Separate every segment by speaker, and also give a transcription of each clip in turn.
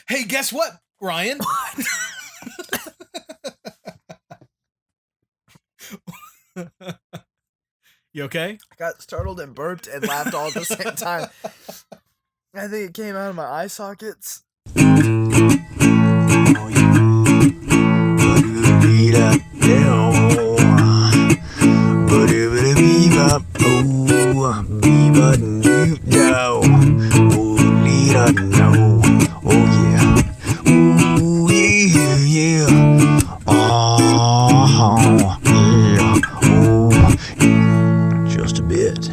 Speaker 1: Hey, guess what, Ryan? You okay?
Speaker 2: I got startled and burped and laughed all at the same time. I think it came out of my eye sockets. Just a bit.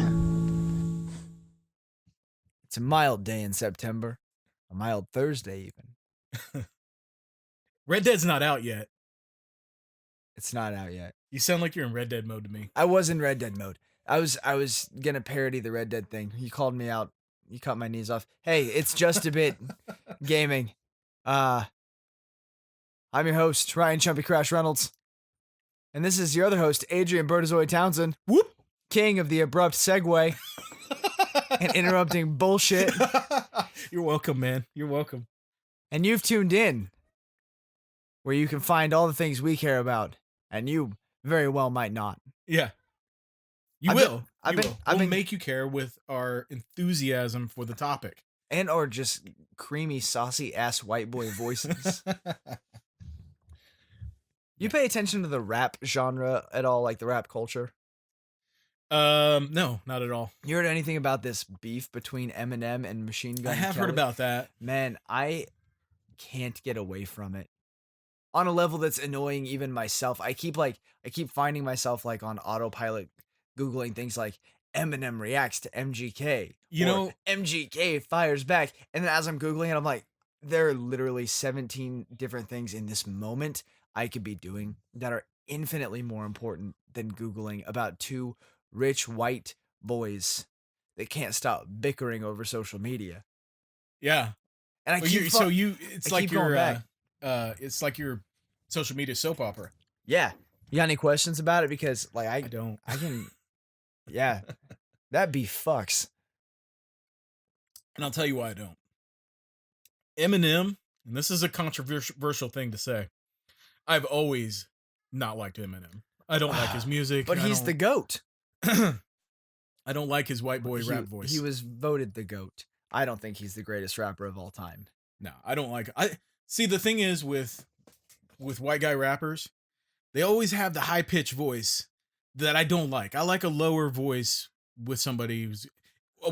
Speaker 2: It's a mild day in September. A mild Thursday, even.
Speaker 1: Red Dead's not out yet.
Speaker 2: It's not out yet.
Speaker 1: You sound like you're in Red Dead mode to me.
Speaker 2: I was in Red Dead mode. I was gonna parody the Red Dead thing. You called me out. You cut my knees off. Hey, it's just a bit gaming. I'm your host, Ryan Chumpy Crash Reynolds. And this is your other host, Adrian Bertazoid Townsend.
Speaker 1: Whoop!
Speaker 2: King of the abrupt segue and interrupting bullshit.
Speaker 1: You're welcome, man. You're welcome.
Speaker 2: And you've tuned in, where you can find all the things we care about, and you very well might not.
Speaker 1: Yeah. You
Speaker 2: I've
Speaker 1: will.
Speaker 2: been-
Speaker 1: We'll make you care with our enthusiasm for the topic.
Speaker 2: And or just creamy, saucy ass white boy voices. You pay attention to the rap genre at all, like the rap culture?
Speaker 1: No, not at all.
Speaker 2: You heard anything about this beef between Eminem and Machine Gun
Speaker 1: I have
Speaker 2: Kelly?
Speaker 1: heard about that.
Speaker 2: Man, I can't get away from it. On a level that's annoying even myself. I keep finding myself like on autopilot Googling things like Eminem reacts to MGK.
Speaker 1: You know,
Speaker 2: MGK fires back. And then as I'm Googling it, I'm like, there are literally 17 different things in this moment I could be doing that are infinitely more important than Googling about two rich white boys that can't stop bickering over social media.
Speaker 1: yeah.
Speaker 2: And I
Speaker 1: Well,
Speaker 2: keep
Speaker 1: it's
Speaker 2: I
Speaker 1: like
Speaker 2: keep going back.
Speaker 1: it's like your social media soap opera.
Speaker 2: Yeah. You got any questions about it? Because like
Speaker 1: I don't.
Speaker 2: I can yeah. That beef fucks.
Speaker 1: And I'll tell you why I don't. Eminem, and this is a controversial thing to say, I've always not liked Eminem. I don't like his music.
Speaker 2: But he's the GOAT.
Speaker 1: I don't like his white boy rap voice.
Speaker 2: He was voted the GOAT. I don't think he's the greatest rapper of all time.
Speaker 1: No, I don't like it. I see the thing is with white guy rappers, they always have the high pitched voice that I don't like. I like a lower voice with somebody who's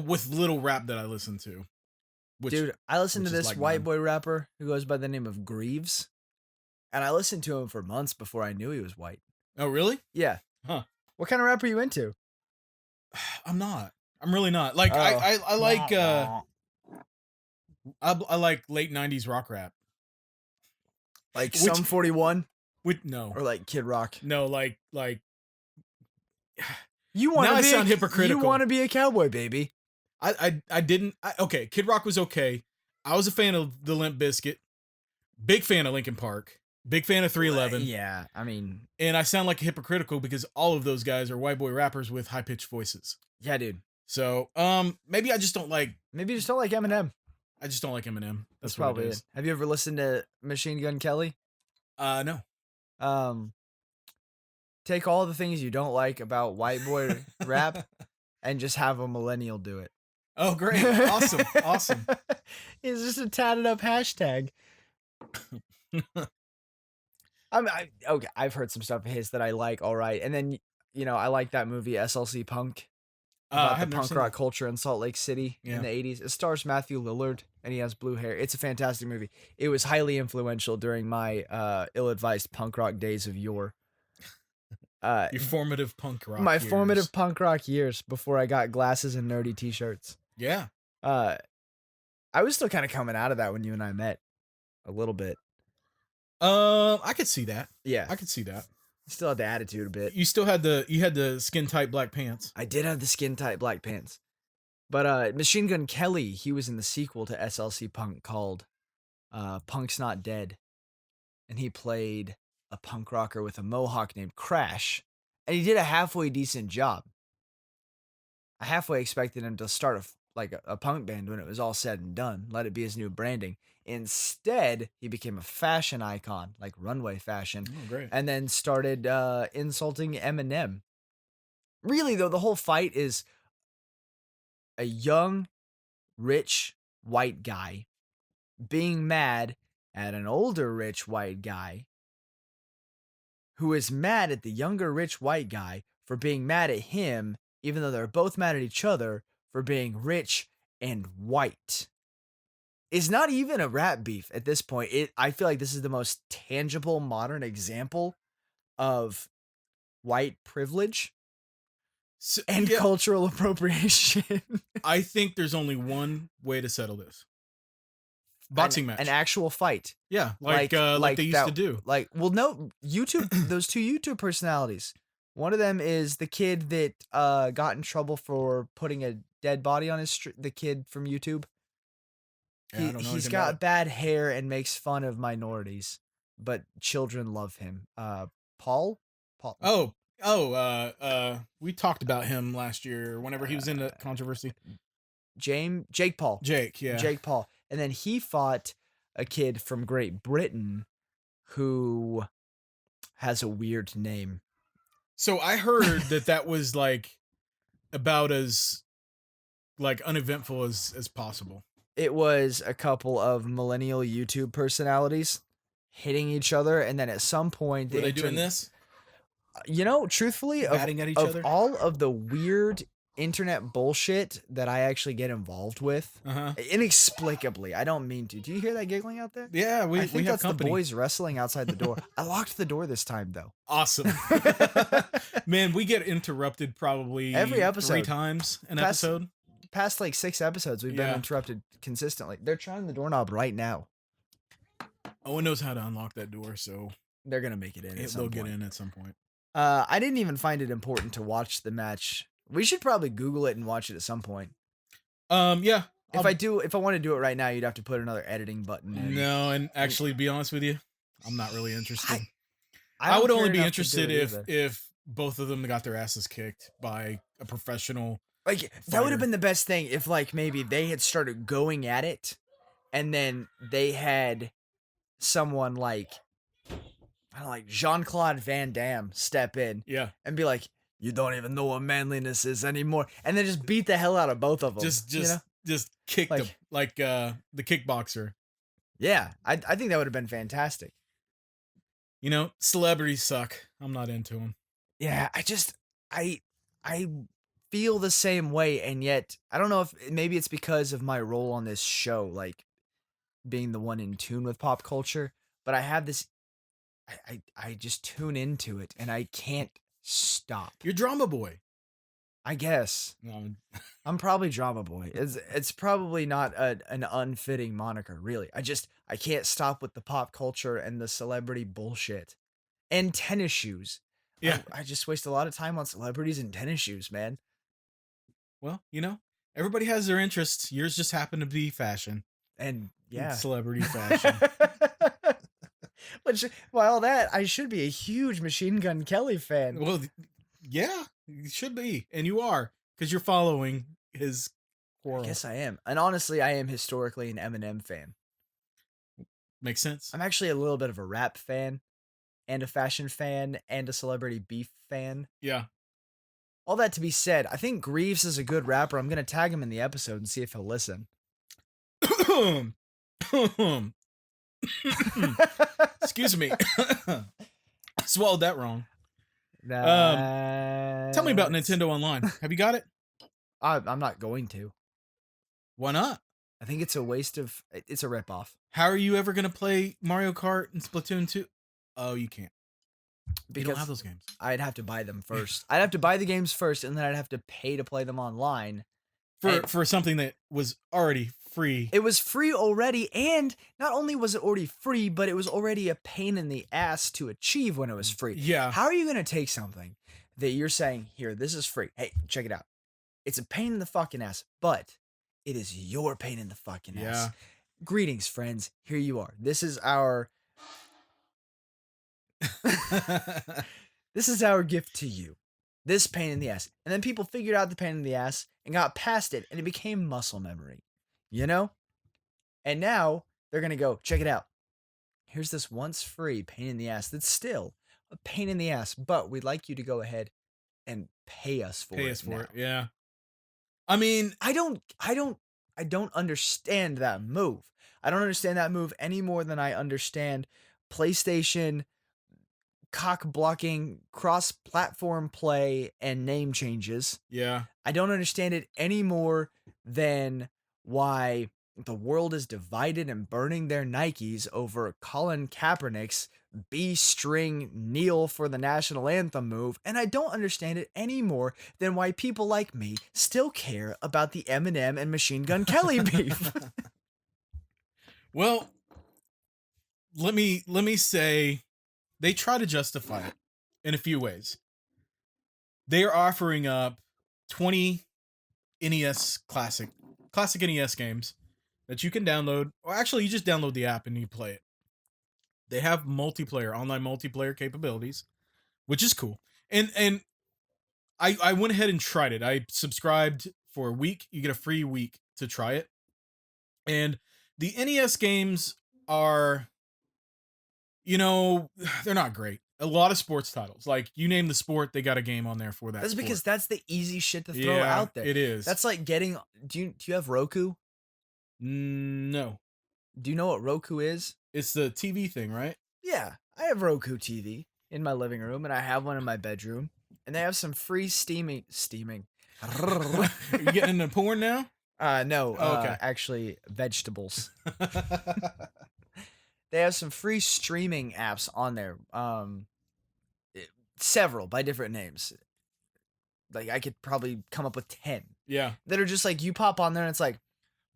Speaker 1: with little rap that I listen to.
Speaker 2: Dude, I listened to
Speaker 1: which is
Speaker 2: this
Speaker 1: like
Speaker 2: white
Speaker 1: mine.
Speaker 2: boy rapper who goes by the name of Greaves, and I listened to him for months before I knew he was white.
Speaker 1: Oh, really?
Speaker 2: Yeah.
Speaker 1: Huh.
Speaker 2: What kind of rap are you into?
Speaker 1: I'm not. I'm really not. Like
Speaker 2: Oh.
Speaker 1: I like I like late 90s rock rap.
Speaker 2: Like
Speaker 1: Which-
Speaker 2: Sum 41
Speaker 1: With no.
Speaker 2: or like Kid Rock.
Speaker 1: No, like
Speaker 2: You want
Speaker 1: Now I
Speaker 2: to be
Speaker 1: sound hypocritical.
Speaker 2: You want to be a cowboy, baby.
Speaker 1: I didn't okay, Kid Rock was okay. I was a fan of the Limp Bizkit. Big fan of Linkin Park. Big fan of 311.
Speaker 2: Yeah, I mean,
Speaker 1: And I sound like hypocritical because all of those guys are white boy rappers with high pitched voices.
Speaker 2: yeah, dude.
Speaker 1: So, maybe I just don't like
Speaker 2: Maybe you just don't like Eminem.
Speaker 1: Eminem.
Speaker 2: That's
Speaker 1: what
Speaker 2: probably
Speaker 1: it
Speaker 2: it.
Speaker 1: is.
Speaker 2: Have you ever listened to Machine Gun Kelly?
Speaker 1: No.
Speaker 2: Take all the things you don't like about white boy rap and just have a millennial do it.
Speaker 1: Oh, great. Awesome. Awesome.
Speaker 2: It's just a tatted up hashtag. Okay, I've heard some stuff of his that I like, all right. And then, I like that movie SLC Punk
Speaker 1: I
Speaker 2: about the
Speaker 1: have never
Speaker 2: punk
Speaker 1: seen
Speaker 2: rock
Speaker 1: that.
Speaker 2: culture in Salt Lake City
Speaker 1: Yeah.
Speaker 2: in the 80s. It stars Matthew Lillard, and he has blue hair. It's a fantastic movie. It was highly influential during my ill-advised punk rock days of yore.
Speaker 1: Your formative punk rock.
Speaker 2: My
Speaker 1: years.
Speaker 2: formative punk rock years before I got glasses and nerdy t-shirts.
Speaker 1: Yeah.
Speaker 2: I was still kind of coming out of that when you and I met a little bit.
Speaker 1: I could see that.
Speaker 2: Yeah.
Speaker 1: I could see that.
Speaker 2: Still had the attitude a bit.
Speaker 1: You still had the skin tight black pants.
Speaker 2: I did have the skin tight black pants. But Machine Gun Kelly, he was in the sequel to SLC Punk called Punk's Not Dead. And he played a punk rocker with a mohawk named Crash. And he did a halfway decent job. I halfway expected him to start like a punk band when it was all said and done. Let it be his new branding. Instead, he became a fashion icon, like runway fashion,
Speaker 1: Oh, great.
Speaker 2: and then started insulting Eminem. Really, though, the whole fight is a young, rich, white guy being mad at an older, rich, white guy who is mad at the younger, rich, white guy for being mad at him, even though they're both mad at each other for being rich and white. It's not even a rap beef at this point. I feel like this is the most tangible modern example of white privilege
Speaker 1: So,
Speaker 2: and
Speaker 1: yeah,
Speaker 2: cultural appropriation.
Speaker 1: I think there's only one way to settle this. Boxing match.
Speaker 2: An actual fight.
Speaker 1: Yeah, like they used to do.
Speaker 2: Like, well, no, YouTube, those two YouTube personalities. One of them is the kid that got in trouble for putting a dead body on the kid from YouTube.
Speaker 1: Yeah, I don't know
Speaker 2: He's
Speaker 1: anything
Speaker 2: got
Speaker 1: about it.
Speaker 2: bad hair and makes fun of minorities, but children love him. Paul?
Speaker 1: Oh, we talked about him last year whenever he was in the controversy.
Speaker 2: Jake Paul.
Speaker 1: Jake, yeah.
Speaker 2: Jake Paul. And then he fought a kid from Great Britain who has a weird name.
Speaker 1: So I heard that was like about as like uneventful as possible.
Speaker 2: It was a couple of millennial YouTube personalities hitting each other, and then at some point
Speaker 1: Were they doing this?
Speaker 2: You know, truthfully,
Speaker 1: Batting at each
Speaker 2: of
Speaker 1: other?
Speaker 2: all of the weird internet bullshit that I actually get involved with, inexplicably, I don't mean to. Do you hear that giggling out there?
Speaker 1: Yeah,
Speaker 2: I think
Speaker 1: we have
Speaker 2: that's
Speaker 1: company.
Speaker 2: the boys wrestling outside the door. I locked the door this time, though.
Speaker 1: Awesome. Man, we get interrupted probably
Speaker 2: Every episode.
Speaker 1: 3 times an episode.
Speaker 2: Past like 6 episodes, we've been interrupted consistently. They're trying the doorknob right now.
Speaker 1: Owen knows how to unlock that door, so
Speaker 2: they're gonna make it in.
Speaker 1: They'll get in at some point.
Speaker 2: I didn't even find it important to watch the match. We should probably Google it and watch it at some point.
Speaker 1: Yeah.
Speaker 2: If I want to do it right now, you'd have to put another editing button in.
Speaker 1: No, and actually, to be honest with you, I'm not really interested.
Speaker 2: I
Speaker 1: would only be interested if both of them got their asses kicked by a professional.
Speaker 2: Like
Speaker 1: fighter.
Speaker 2: That would have been the best thing if like maybe they had started going at it, and then they had someone like, I don't know, like Jean-Claude Van Damme step in, and be like, "You don't even know what manliness is anymore," and then just beat the hell out of both of them.
Speaker 1: Just kick them like the kickboxer.
Speaker 2: Yeah, I think that would have been fantastic.
Speaker 1: You know, celebrities suck. I'm not into them.
Speaker 2: Yeah, I feel the same way, and yet I don't know if maybe it's because of my role on this show, like being the one in tune with pop culture, but I have this. I just tune into it, and I can't stop.
Speaker 1: You're drama boy.
Speaker 2: I guess.
Speaker 1: No.
Speaker 2: I'm probably drama boy. It's probably not an unfitting moniker, really. I can't stop with the pop culture and the celebrity bullshit. And tennis shoes.
Speaker 1: Yeah.
Speaker 2: I just waste a lot of time on celebrities and tennis shoes, man.
Speaker 1: Well, you know, everybody has their interests. Yours just happen to be fashion.
Speaker 2: And yeah.
Speaker 1: Celebrity fashion.
Speaker 2: Which, by all that, I should be a huge Machine Gun Kelly fan.
Speaker 1: Well, yeah, you should be. And you are, because you're following his quarrel.
Speaker 2: I guess I am. And honestly, I am historically an Eminem fan.
Speaker 1: Makes sense.
Speaker 2: I'm actually a little bit of a rap fan, and a fashion fan, and a celebrity beef fan.
Speaker 1: Yeah.
Speaker 2: All that to be said, I think Greaves is a good rapper. I'm going to tag him in the episode and see if he'll listen.
Speaker 1: Excuse me. Swallowed that wrong. Tell me about Nintendo Online. Have you got it?
Speaker 2: I'm not going to.
Speaker 1: Why not?
Speaker 2: I think it's a waste of. It's a ripoff.
Speaker 1: How are you ever going to play Mario Kart and Splatoon 2? Oh, you can't.
Speaker 2: Because
Speaker 1: you don't have those games.
Speaker 2: I'd have to buy them first. I'd have to buy the games first, and then I'd have to pay to play them online.
Speaker 1: For something that was already free.
Speaker 2: It was free already, and not only was it already free, but it was already a pain in the ass to achieve when it was free.
Speaker 1: Yeah.
Speaker 2: How are you going to take something that you're saying, here, this is free. Hey, check it out. It's a pain in the fucking ass, but it is your pain in the fucking ass. Greetings, friends. Here you are. This is our this is our gift to you. this pain in the ass. And then people figured out the pain in the ass and got past it, and it became muscle memory, you know? And now they're going to go, check it out. Here's this once free pain in the ass that's still a pain in the ass, but we'd like you to go ahead and pay us for
Speaker 1: Pay
Speaker 2: it
Speaker 1: us for
Speaker 2: now.
Speaker 1: it. Yeah. I mean,
Speaker 2: I don't understand that move. I don't understand that move any more than I understand PlayStation cock blocking, cross-platform play, and name changes.
Speaker 1: yeah.
Speaker 2: I don't understand it any more than why the world is divided and burning their Nikes over Colin Kaepernick's B-string kneel for the national anthem move, and I don't understand it any more than why people like me still care about the Eminem and Machine Gun Kelly beef.
Speaker 1: Well, let me say they try to justify it in a few ways. They are offering up 20 NES classic NES games that you can download. Or actually, you just download the app and you play it. They have online multiplayer capabilities, which is cool. And I went ahead and tried it. I subscribed for a week. You get a free week to try it. And the NES games are, they're not great. A lot of sports titles. Like, you name the sport, they got a game on there for that.
Speaker 2: That's
Speaker 1: sport.
Speaker 2: because that's the easy shit to throw
Speaker 1: Yeah,
Speaker 2: out there.
Speaker 1: it is.
Speaker 2: That's like getting. Do you have Roku?
Speaker 1: No.
Speaker 2: Do you know what Roku is?
Speaker 1: It's the TV thing, right?
Speaker 2: Yeah, I have Roku TV in my living room, and I have one in my bedroom, and they have some free steaming.
Speaker 1: Are you getting into porn now?
Speaker 2: No.
Speaker 1: Oh, okay.
Speaker 2: Actually, vegetables. They have some free streaming apps on there. Several by different names. Like, I could probably come up with 10.
Speaker 1: Yeah.
Speaker 2: That are just like, you pop on there and it's like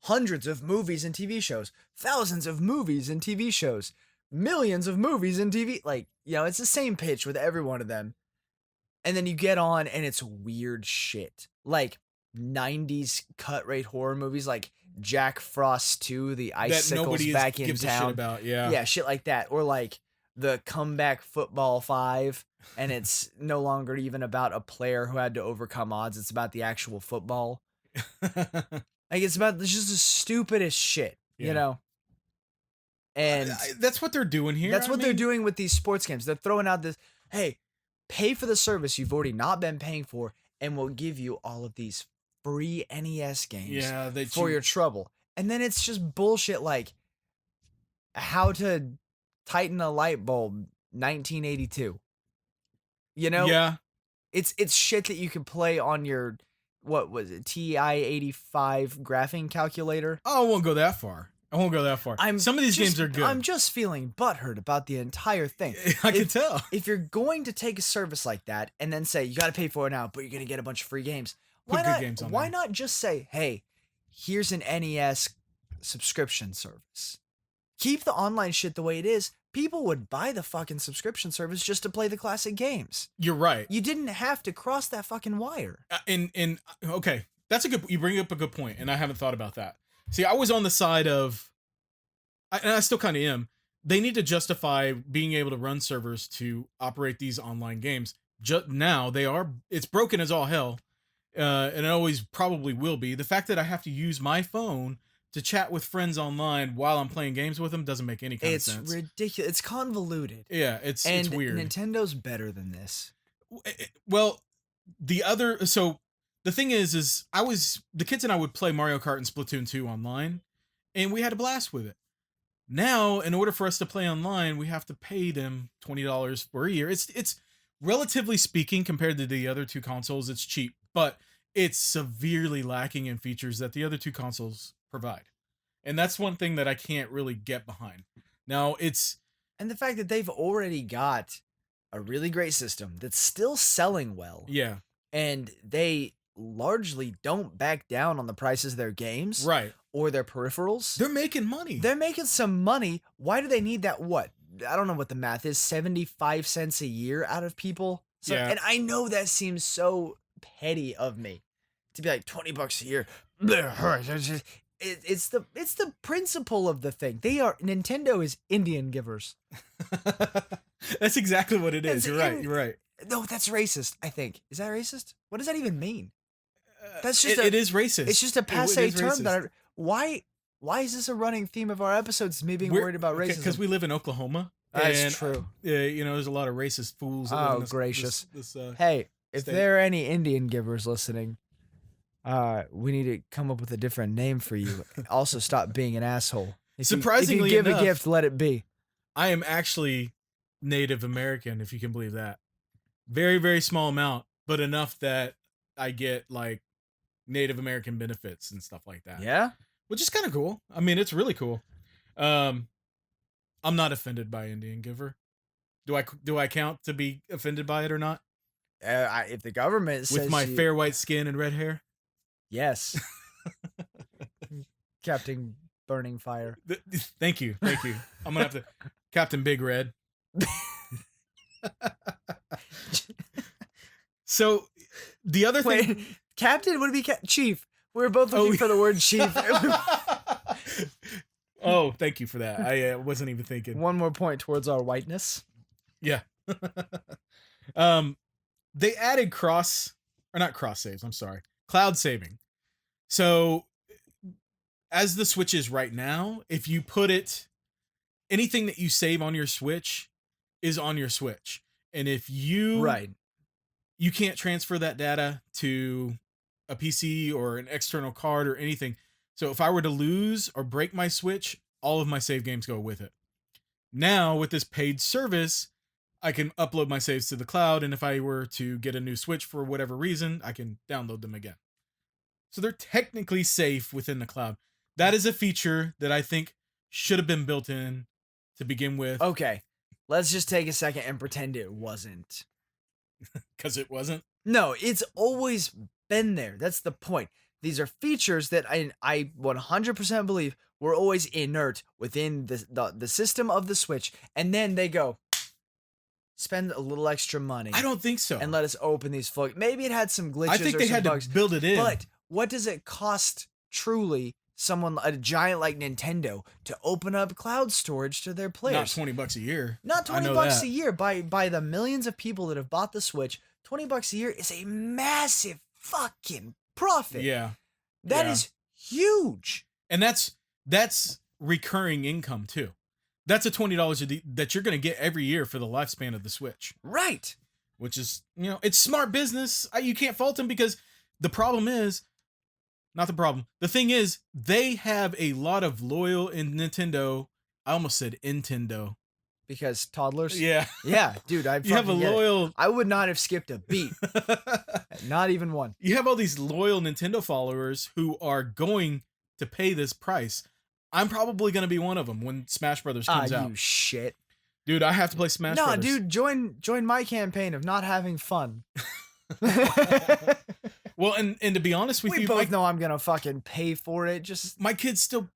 Speaker 2: hundreds of movies and TV shows, thousands of movies and TV shows, millions of movies and TV. Like, it's the same pitch with every one of them. And then you get on and it's weird shit. Like 90s cut rate horror movies like Jack Frost 2, The Icicles Back in
Speaker 1: gives a
Speaker 2: Town.
Speaker 1: shit about, yeah.
Speaker 2: Yeah, shit like that. Or like the Comeback Football 5, and it's no longer even about a player who had to overcome odds. It's about the actual football. Like, it's just the stupidest shit, And
Speaker 1: that's what they're doing here.
Speaker 2: That's what they're doing with these sports games. They're throwing out this, hey, pay for the service you've already not been paying for, and we'll give you all of these free NES games for your trouble. And then it's just bullshit like how to tighten a light bulb 1982.
Speaker 1: Yeah.
Speaker 2: It's shit that you can play on your, what was it, TI-85 graphing calculator.
Speaker 1: Oh, I won't go that far. Some of these games are good.
Speaker 2: I'm just feeling butthurt about the entire thing.
Speaker 1: I can tell.
Speaker 2: If you're going to take a service like that and then say you got to pay for it now, but you're going to get a bunch of free games, why not just say, hey, here's an NES subscription service. Keep the online shit the way it is. People would buy the fucking subscription service just to play the classic games.
Speaker 1: You're right.
Speaker 2: You didn't have to cross that fucking wire.
Speaker 1: And okay, you bring up a good point, and I haven't thought about that. See, I was on the side of, and I still kind of am, they need to justify being able to run servers to operate these online games. Now it's broken as all hell, and it always probably will be. The fact that I have to use my phone to chat with friends online while I'm playing games with them doesn't make any kind of sense.
Speaker 2: It's ridiculous. It's convoluted.
Speaker 1: Yeah, it's weird.
Speaker 2: Nintendo's better than this.
Speaker 1: Well, the thing is the kids and I would play Mario Kart and Splatoon 2 online, and we had a blast with it. Now, in order for us to play online, we have to pay them $20 for a year. It's relatively speaking, compared to the other two consoles, it's cheap, but it's severely lacking in features that the other two consoles provide. And that's one thing that I can't really get behind. Now,
Speaker 2: and the fact that they've already got a really great system that's still selling well.
Speaker 1: Yeah.
Speaker 2: And they largely don't back down on the prices of their games.
Speaker 1: Right.
Speaker 2: Or their peripherals.
Speaker 1: They're making money.
Speaker 2: They're making some money. Why do they need that? What? I don't know what the math is. 75 cents a year out of people. So,
Speaker 1: yeah.
Speaker 2: And I know that seems so petty of me to be like $20 a year. It's the principle of the thing. Nintendo is Indian givers.
Speaker 1: That's exactly what it is. You're right.
Speaker 2: No, that's racist, I think. Is that racist? What does that even mean? That's just
Speaker 1: It is racist.
Speaker 2: it's just a
Speaker 1: It
Speaker 2: passe
Speaker 1: is
Speaker 2: term
Speaker 1: racist.
Speaker 2: why is this a running theme of our episodes? Me being worried about racism.
Speaker 1: Because we live in Oklahoma.
Speaker 2: That's
Speaker 1: and,
Speaker 2: true.
Speaker 1: You know, there's a lot of racist fools that live in
Speaker 2: Oh,
Speaker 1: this.
Speaker 2: gracious.
Speaker 1: This,
Speaker 2: Hey, if
Speaker 1: state.
Speaker 2: there are any Indian givers listening, we need to come up with a different name for you. Also, stop being an asshole.
Speaker 1: Surprisingly
Speaker 2: if you give
Speaker 1: enough,
Speaker 2: a gift, let it be.
Speaker 1: I am actually Native American, if you can believe that. Very, very small amount, but enough that I get like Native American benefits and stuff like that.
Speaker 2: Yeah?
Speaker 1: Which is kind of cool. I mean, it's really cool. I'm not offended by Indian giver. Do I count to be offended by it or not?
Speaker 2: If the government says
Speaker 1: With my fair white skin and red hair?
Speaker 2: Yes. Captain Burning Fire.
Speaker 1: Thank you. I'm going to have to... Captain Big Red. So, the other thing...
Speaker 2: Wait, Captain would be Chief. We were both looking for the word chief.
Speaker 1: Oh, thank you for that. I wasn't even thinking.
Speaker 2: One more point towards our whiteness.
Speaker 1: Yeah. They added cloud saving. So as the Switch is right now, if you put it, anything that you save on your Switch is on your Switch. And if you can't transfer that data to a PC or an external card or anything. So if I were to lose or break my Switch, all of my save games go with it. Now with this paid service, I can upload my saves to the cloud, and if I were to get a new Switch for whatever reason, I can download them again. So they're technically safe within the cloud. That is a feature that I think should have been built in to begin with.
Speaker 2: Okay, let's just take a second and pretend it wasn't.
Speaker 1: Because it wasn't?
Speaker 2: No, it's always been there. That's the point. These are features that I 100% believe were always inert within the system of the Switch, and then they go, spend a little extra money.
Speaker 1: I don't think so.
Speaker 2: And let us open these full. Maybe it had some glitches.
Speaker 1: I think they had
Speaker 2: bugs,
Speaker 1: to build it in.
Speaker 2: But what does it cost truly someone, a giant like Nintendo, to open up cloud storage to their players?
Speaker 1: Not $20 a year.
Speaker 2: Not $20 a year. By the millions of people that have bought the Switch, $20 a year is a massive fucking profit.
Speaker 1: Yeah.
Speaker 2: That is huge.
Speaker 1: And that's recurring income too. That's a $20 that you're going to get every year for the lifespan of the Switch.
Speaker 2: Right.
Speaker 1: Which is, it's smart business. You can't fault them because the problem is, not the problem. The thing is, they have a lot of loyal in Nintendo. I almost said Nintendo.
Speaker 2: Because toddlers?
Speaker 1: Yeah.
Speaker 2: Yeah, dude.
Speaker 1: You have a loyal...
Speaker 2: I would not have skipped a beat. Not even one.
Speaker 1: You have all these loyal Nintendo followers who are going to pay this price. I'm probably going to be one of them when Smash Brothers comes out.
Speaker 2: You shit.
Speaker 1: Dude, I have to play Smash Brothers.
Speaker 2: No, dude, join my campaign of not having fun.
Speaker 1: Well, and to be honest with you,
Speaker 2: we both know I'm gonna fucking pay for it. Just
Speaker 1: my kids still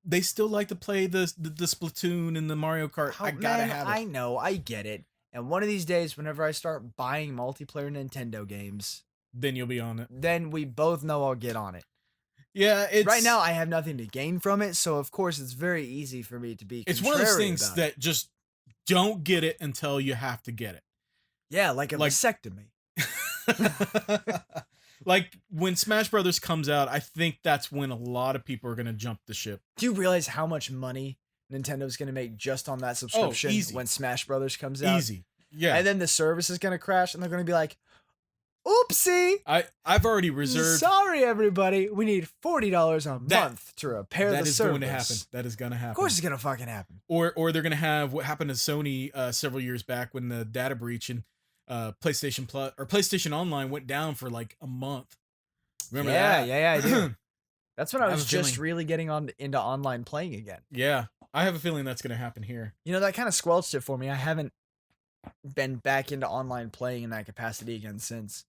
Speaker 1: like to play the Splatoon and the Mario Kart. I gotta have it.
Speaker 2: I know, I get it. And one of these days, whenever I start buying multiplayer Nintendo games,
Speaker 1: then you'll be on it.
Speaker 2: Then we both know I'll get on it.
Speaker 1: Yeah,
Speaker 2: right now I have nothing to gain from it, so of course it's very easy for me to be.
Speaker 1: It's one of those things that just don't get it until you have to get it.
Speaker 2: Yeah, like a vasectomy.
Speaker 1: Like when Smash Brothers comes out, I think that's when a lot of people are going to jump the ship.
Speaker 2: Do you realize how much money Nintendo's going to make just on that subscription when Smash Brothers comes out?
Speaker 1: Easy. Yeah.
Speaker 2: And then the service is going to crash and they're going to be like, oopsie.
Speaker 1: I've already reserved.
Speaker 2: Sorry, everybody. We need $40 a month to repair the service.
Speaker 1: That is going to happen. That is going to happen.
Speaker 2: Of course it's going to fucking happen.
Speaker 1: Or they're going to have what happened to Sony several years back when the data breach and PlayStation Plus or PlayStation Online went down for like a month. Remember that?
Speaker 2: Yeah, I do. That's when I was just really getting into online playing again.
Speaker 1: Yeah, I have a feeling that's going to happen here.
Speaker 2: That kind of squelched it for me. I haven't been back into online playing in that capacity again since.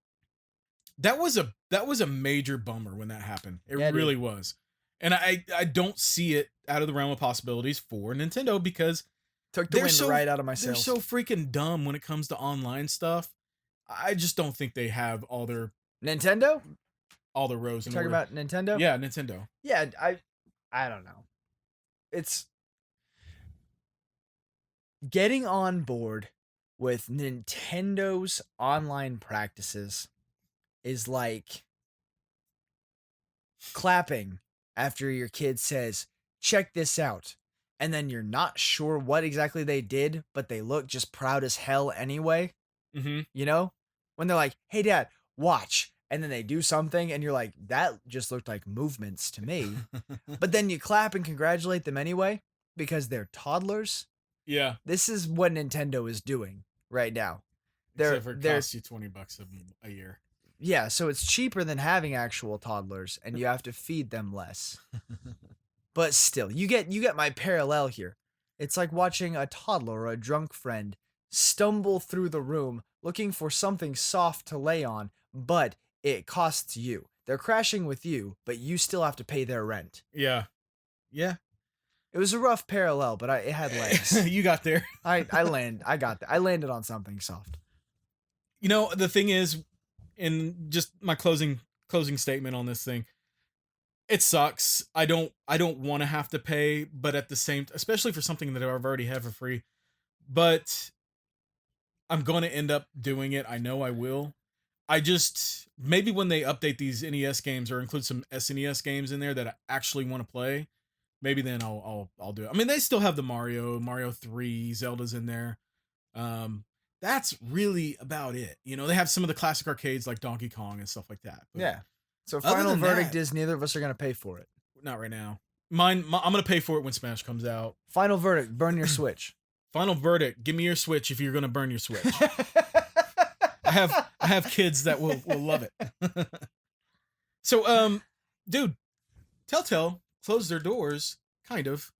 Speaker 1: That was a major bummer when that happened. It really was. And I don't see it out of the realm of possibilities for Nintendo because
Speaker 2: took the wind right out of my sails.
Speaker 1: They're so freaking dumb when it comes to online stuff. I just don't think they have all their
Speaker 2: Nintendo?
Speaker 1: All the rows in order.
Speaker 2: Talking about Nintendo?
Speaker 1: Yeah, Nintendo.
Speaker 2: Yeah, I don't know. It's getting on board with Nintendo's online practices is like clapping after your kid says, check this out. And then you're not sure what exactly they did, but they look just proud as hell anyway.
Speaker 1: Mm-hmm.
Speaker 2: You know? When they're like, hey, dad, watch. And then they do something, and you're like, that just looked like movements to me. But then you clap and congratulate them anyway because they're toddlers.
Speaker 1: Yeah.
Speaker 2: This is what Nintendo is doing right now.
Speaker 1: Except for it
Speaker 2: They're
Speaker 1: costs you $20 a year.
Speaker 2: yeah, so it's cheaper than having actual toddlers, and you have to feed them less. But still, you get my parallel here. It's like watching a toddler or a drunk friend stumble through the room looking for something soft to lay on, but it costs you. They're crashing with you, but you still have to pay their rent.
Speaker 1: Yeah. Yeah.
Speaker 2: It was a rough parallel, but it had legs.
Speaker 1: You got there.
Speaker 2: I got that. I landed on something soft.
Speaker 1: You know, the thing is, in just my closing statement on this thing, it sucks. I don't want to have to pay, but at the same, especially for something that I've already have for free, but I'm going to end up doing it. I know I will. I just, maybe when they update these NES games or include some SNES games in there that I actually want to play, maybe then I'll do it. I mean, they still have the Mario 3, Zelda's in there. That's really about it. You know, they have some of the classic arcades like Donkey Kong and stuff like that. But
Speaker 2: Yeah. So
Speaker 1: other
Speaker 2: final
Speaker 1: than
Speaker 2: verdict
Speaker 1: that,
Speaker 2: is neither of us are going to pay for it.
Speaker 1: not right now. I'm gonna pay for it when Smash comes out.
Speaker 2: Final verdict, burn your Switch.
Speaker 1: Final verdict, give me your Switch if you're gonna burn your Switch. I have kids that will love it. So dude, Telltale closed their doors, kind of.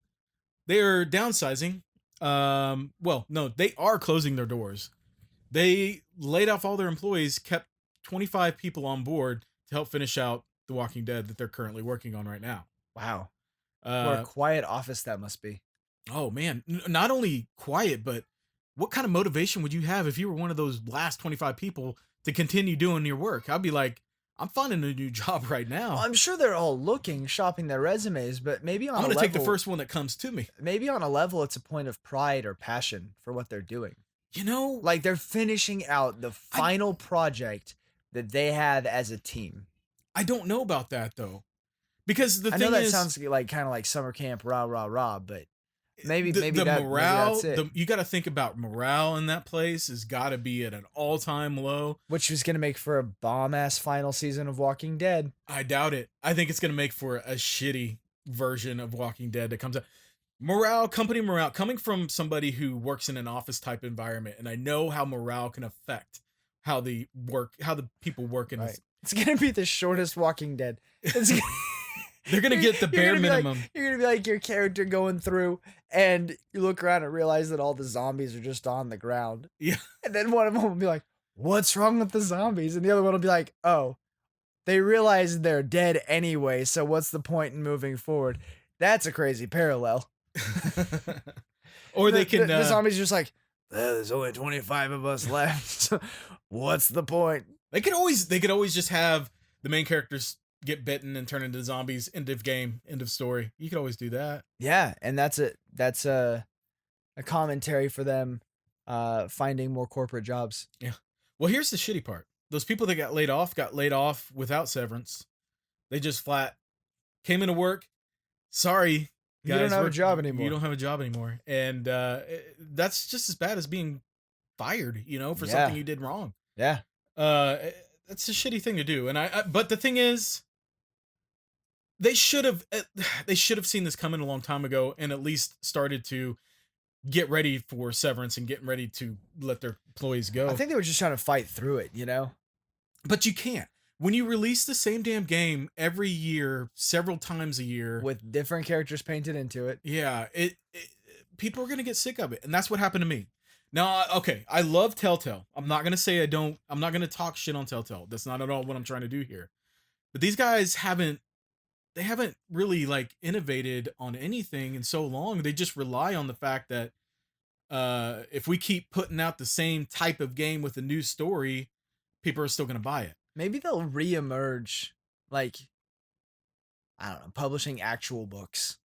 Speaker 1: They are downsizing. Well, no, they are closing their doors. They laid off all their employees, kept 25 people on board to help finish out The Walking Dead that they're currently working on right now.
Speaker 2: Wow. What a quiet office that must be.
Speaker 1: Oh man, not only quiet, but what kind of motivation would you have if you were one of those last 25 people to continue doing your work? I'd be like, I'm finding a new job right now.
Speaker 2: Well, I'm sure they're all looking, shopping their resumes, but maybe on
Speaker 1: I'm
Speaker 2: a
Speaker 1: going to
Speaker 2: level,
Speaker 1: take the first one that comes to me.
Speaker 2: maybe on a level, it's a point of pride or passion for what they're doing.
Speaker 1: You know,
Speaker 2: Like they're finishing out the final project that they had as a team.
Speaker 1: I don't know about that though, because the
Speaker 2: I
Speaker 1: thing
Speaker 2: know that
Speaker 1: is,
Speaker 2: sounds like kind of like summer camp, rah rah rah, but maybe
Speaker 1: the
Speaker 2: maybe
Speaker 1: morale.
Speaker 2: that's it.
Speaker 1: You got to think about morale in that place has got to be at an all-time low.
Speaker 2: Which was gonna make for a bomb ass final season of Walking Dead.
Speaker 1: I doubt it. I think it's going to make for a shitty version of Walking Dead that comes out. Company morale, coming from somebody who works in an office type environment, and I know how morale can affect how the people work in
Speaker 2: Right.
Speaker 1: this.
Speaker 2: It's gonna be the shortest Walking Dead. It's
Speaker 1: They're gonna get the
Speaker 2: You're
Speaker 1: bare
Speaker 2: gonna be like-
Speaker 1: minimum.
Speaker 2: you're gonna be like your character going through, and you look around and realize that all the zombies are just on the ground.
Speaker 1: Yeah.
Speaker 2: And then one of them will be like, "What's wrong with the zombies?" And the other one will be like, "Oh, they realize they're dead anyway. So what's the point in moving forward?" That's a crazy parallel.
Speaker 1: Or they can.
Speaker 2: The zombies are just like, there's only 25 of us left. What's the point?
Speaker 1: They could always just have the main characters get bitten and turn into zombies. End of game. End of story. You could always do that.
Speaker 2: Yeah, and that's a commentary for them finding more corporate jobs.
Speaker 1: Yeah. Well, here's the shitty part. Those people that got laid off without severance. They just flat came into work. Sorry,
Speaker 2: You
Speaker 1: guys,
Speaker 2: don't have a job anymore.
Speaker 1: You don't have a job anymore, and that's just as bad as being fired. You know, for
Speaker 2: Yeah.
Speaker 1: something you did wrong.
Speaker 2: Yeah.
Speaker 1: That's a shitty thing to do. And but the thing is, they should have seen this coming a long time ago, and at least started to get ready for severance and getting ready to let their employees go.
Speaker 2: I think they were just trying to fight through it,
Speaker 1: But you can't. When you release the same damn game every year, several times a year,
Speaker 2: with different characters painted into it.
Speaker 1: yeah, people are gonna get sick of it, and that's what happened to me. Now, okay, I love Telltale. I'm not gonna say I don't. I'm not gonna talk shit on Telltale. That's not at all what I'm trying to do here. But these guys haven't really like innovated on anything in so long. They just rely on the fact that if we keep putting out the same type of game with a new story, people are still gonna buy it.
Speaker 2: Maybe they'll reemerge, like, I don't know, publishing actual books.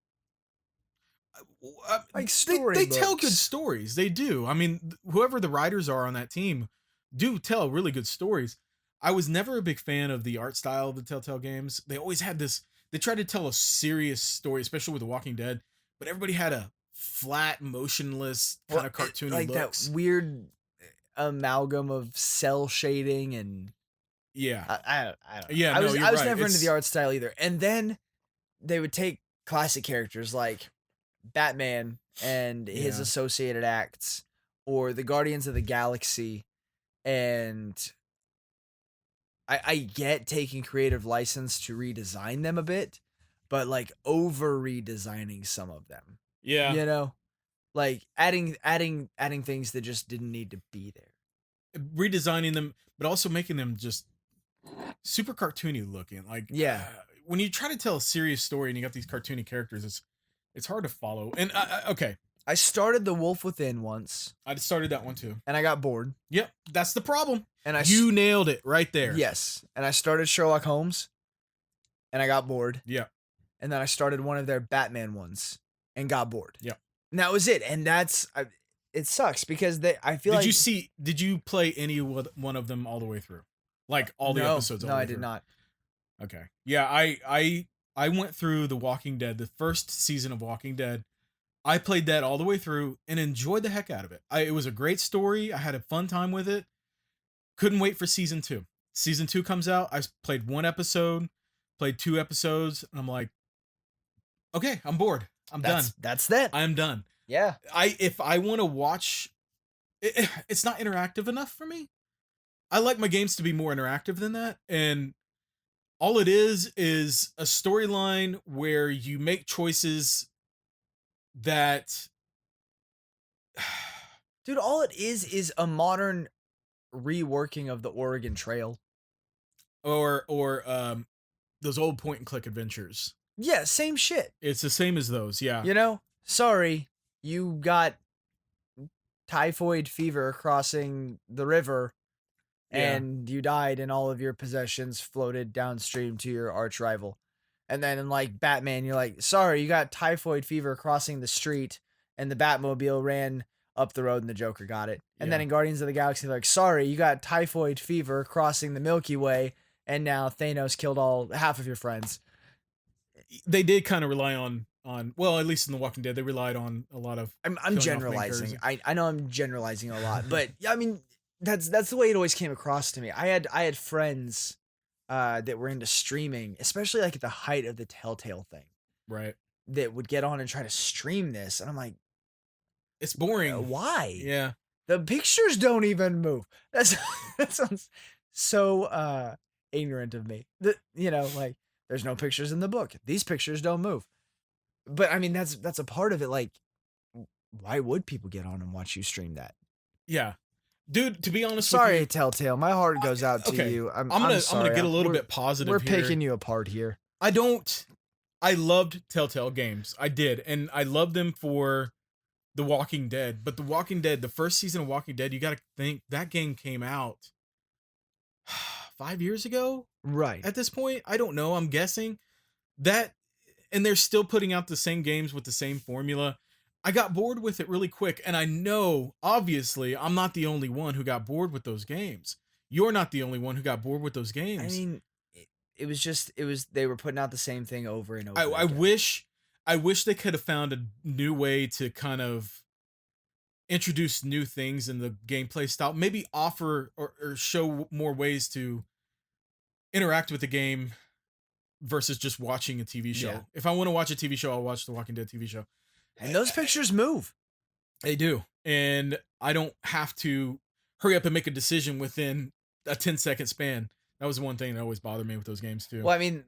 Speaker 2: Like
Speaker 1: They tell good
Speaker 2: storybooks.
Speaker 1: stories. They do. I mean, whoever the writers are on that team do tell really good stories. I was never a big fan of the art style of the Telltale games. They always had this. They tried to tell a serious story, especially with The Walking Dead, but everybody had a flat, motionless, kind
Speaker 2: Well,
Speaker 1: of cartoony
Speaker 2: like that
Speaker 1: looks.
Speaker 2: weird amalgam of cell shading and
Speaker 1: Yeah,
Speaker 2: I don't know.
Speaker 1: yeah. No, you're
Speaker 2: I was
Speaker 1: right.
Speaker 2: never into the art style either. And then they would take classic characters like Batman and his
Speaker 1: Yeah,
Speaker 2: associated acts, or the Guardians of the Galaxy, and I get taking creative license to redesign them a bit, but like over redesigning some of them.
Speaker 1: yeah.
Speaker 2: You know? Like adding things that just didn't need to be there.
Speaker 1: Redesigning them, but also making them just super cartoony looking. Like
Speaker 2: Yeah.
Speaker 1: when you try to tell a serious story and you got these cartoony characters, it's hard to follow. And okay,
Speaker 2: I started The Wolf Within once
Speaker 1: I started that one too.
Speaker 2: and I got bored.
Speaker 1: Yep, that's the problem.
Speaker 2: And
Speaker 1: You nailed it right there.
Speaker 2: yes, and I started Sherlock Holmes and I got bored.
Speaker 1: Yeah,
Speaker 2: And then I started one of their Batman ones and got bored.
Speaker 1: yeah.
Speaker 2: And that was it. And it sucks because I feel like
Speaker 1: Did you play one of them all the way through? Like all the
Speaker 2: no,
Speaker 1: episodes all
Speaker 2: no,
Speaker 1: the way
Speaker 2: I did
Speaker 1: through?
Speaker 2: not.
Speaker 1: Okay. Yeah, I went through The Walking Dead, the first season of Walking Dead. I played that all the way through and enjoyed the heck out of it. It was a great story. I had a fun time with it. Couldn't wait for season 2. Season 2 comes out. I played one episode, played 2 episodes, and I'm like, okay, I'm bored. I'm done.
Speaker 2: That's that.
Speaker 1: I'm done.
Speaker 2: Yeah.
Speaker 1: If I want to watch, it's not interactive enough for me. I like my games to be more interactive than that, and all it is a storyline where you make choices that
Speaker 2: Dude, all it is a modern reworking of the Oregon Trail.
Speaker 1: or those old point and click adventures.
Speaker 2: Yeah, same shit.
Speaker 1: It's the same as those, yeah.
Speaker 2: You know? Sorry, you got typhoid fever crossing the river
Speaker 1: Yeah.
Speaker 2: and you died and all of your possessions floated downstream to your arch rival. And then in like Batman, you're like, sorry, you got typhoid fever crossing the street and the Batmobile ran up the road and the Joker got it. And then
Speaker 1: Yeah.
Speaker 2: in Guardians of the Galaxy, they're like, sorry, you got typhoid fever crossing the Milky Way and now Thanos killed half of your friends.
Speaker 1: They did kind of rely on well, at least in The Walking Dead, they relied on a lot of
Speaker 2: I'm
Speaker 1: killing off main
Speaker 2: generalizing.
Speaker 1: characters.
Speaker 2: I know I'm generalizing a lot, but I mean that's the way it always came across to me. I had friends that were into streaming, especially like at the height of the Telltale thing,
Speaker 1: Right.
Speaker 2: that would get on and try to stream this, and I'm like,
Speaker 1: It's boring.
Speaker 2: why?
Speaker 1: Yeah.
Speaker 2: The pictures don't even move. That sounds so ignorant of me. Like there's no pictures in the book. These pictures don't move. But I mean that's a part of it. Like, why would people get on and watch you stream that?
Speaker 1: Yeah. Dude, to be honest
Speaker 2: Sorry,
Speaker 1: with you,
Speaker 2: Telltale. My heart goes out to
Speaker 1: okay.
Speaker 2: you.
Speaker 1: I'm gonna
Speaker 2: sorry.
Speaker 1: get a little
Speaker 2: We're-
Speaker 1: bit positive
Speaker 2: We're
Speaker 1: here.
Speaker 2: picking you apart here.
Speaker 1: I loved Telltale Games. I did. And I loved them for The Walking Dead. But The Walking Dead, the first season of Walking Dead, you got to think that game came out 5 years ago
Speaker 2: Right.
Speaker 1: at this point. I don't know. I'm guessing that, and they're still putting out the same games with the same formula. I got bored with it really quick. And I know, obviously, I'm not the only one who got bored with those games. You're not the only one who got bored with those games.
Speaker 2: I mean, they were putting out the same thing over and over.
Speaker 1: I
Speaker 2: again.
Speaker 1: wish they could have found a new way to kind of introduce new things in the gameplay style. Maybe offer or show more ways to interact with the game versus just watching a TV show.
Speaker 2: Yeah.
Speaker 1: If I want to watch a TV show, I'll watch the Walking Dead TV show.
Speaker 2: And those pictures move.
Speaker 1: They do. And I don't have to hurry up and make a decision within a 10-second span. That was one thing that always bothered me with those games too.
Speaker 2: Well, I mean,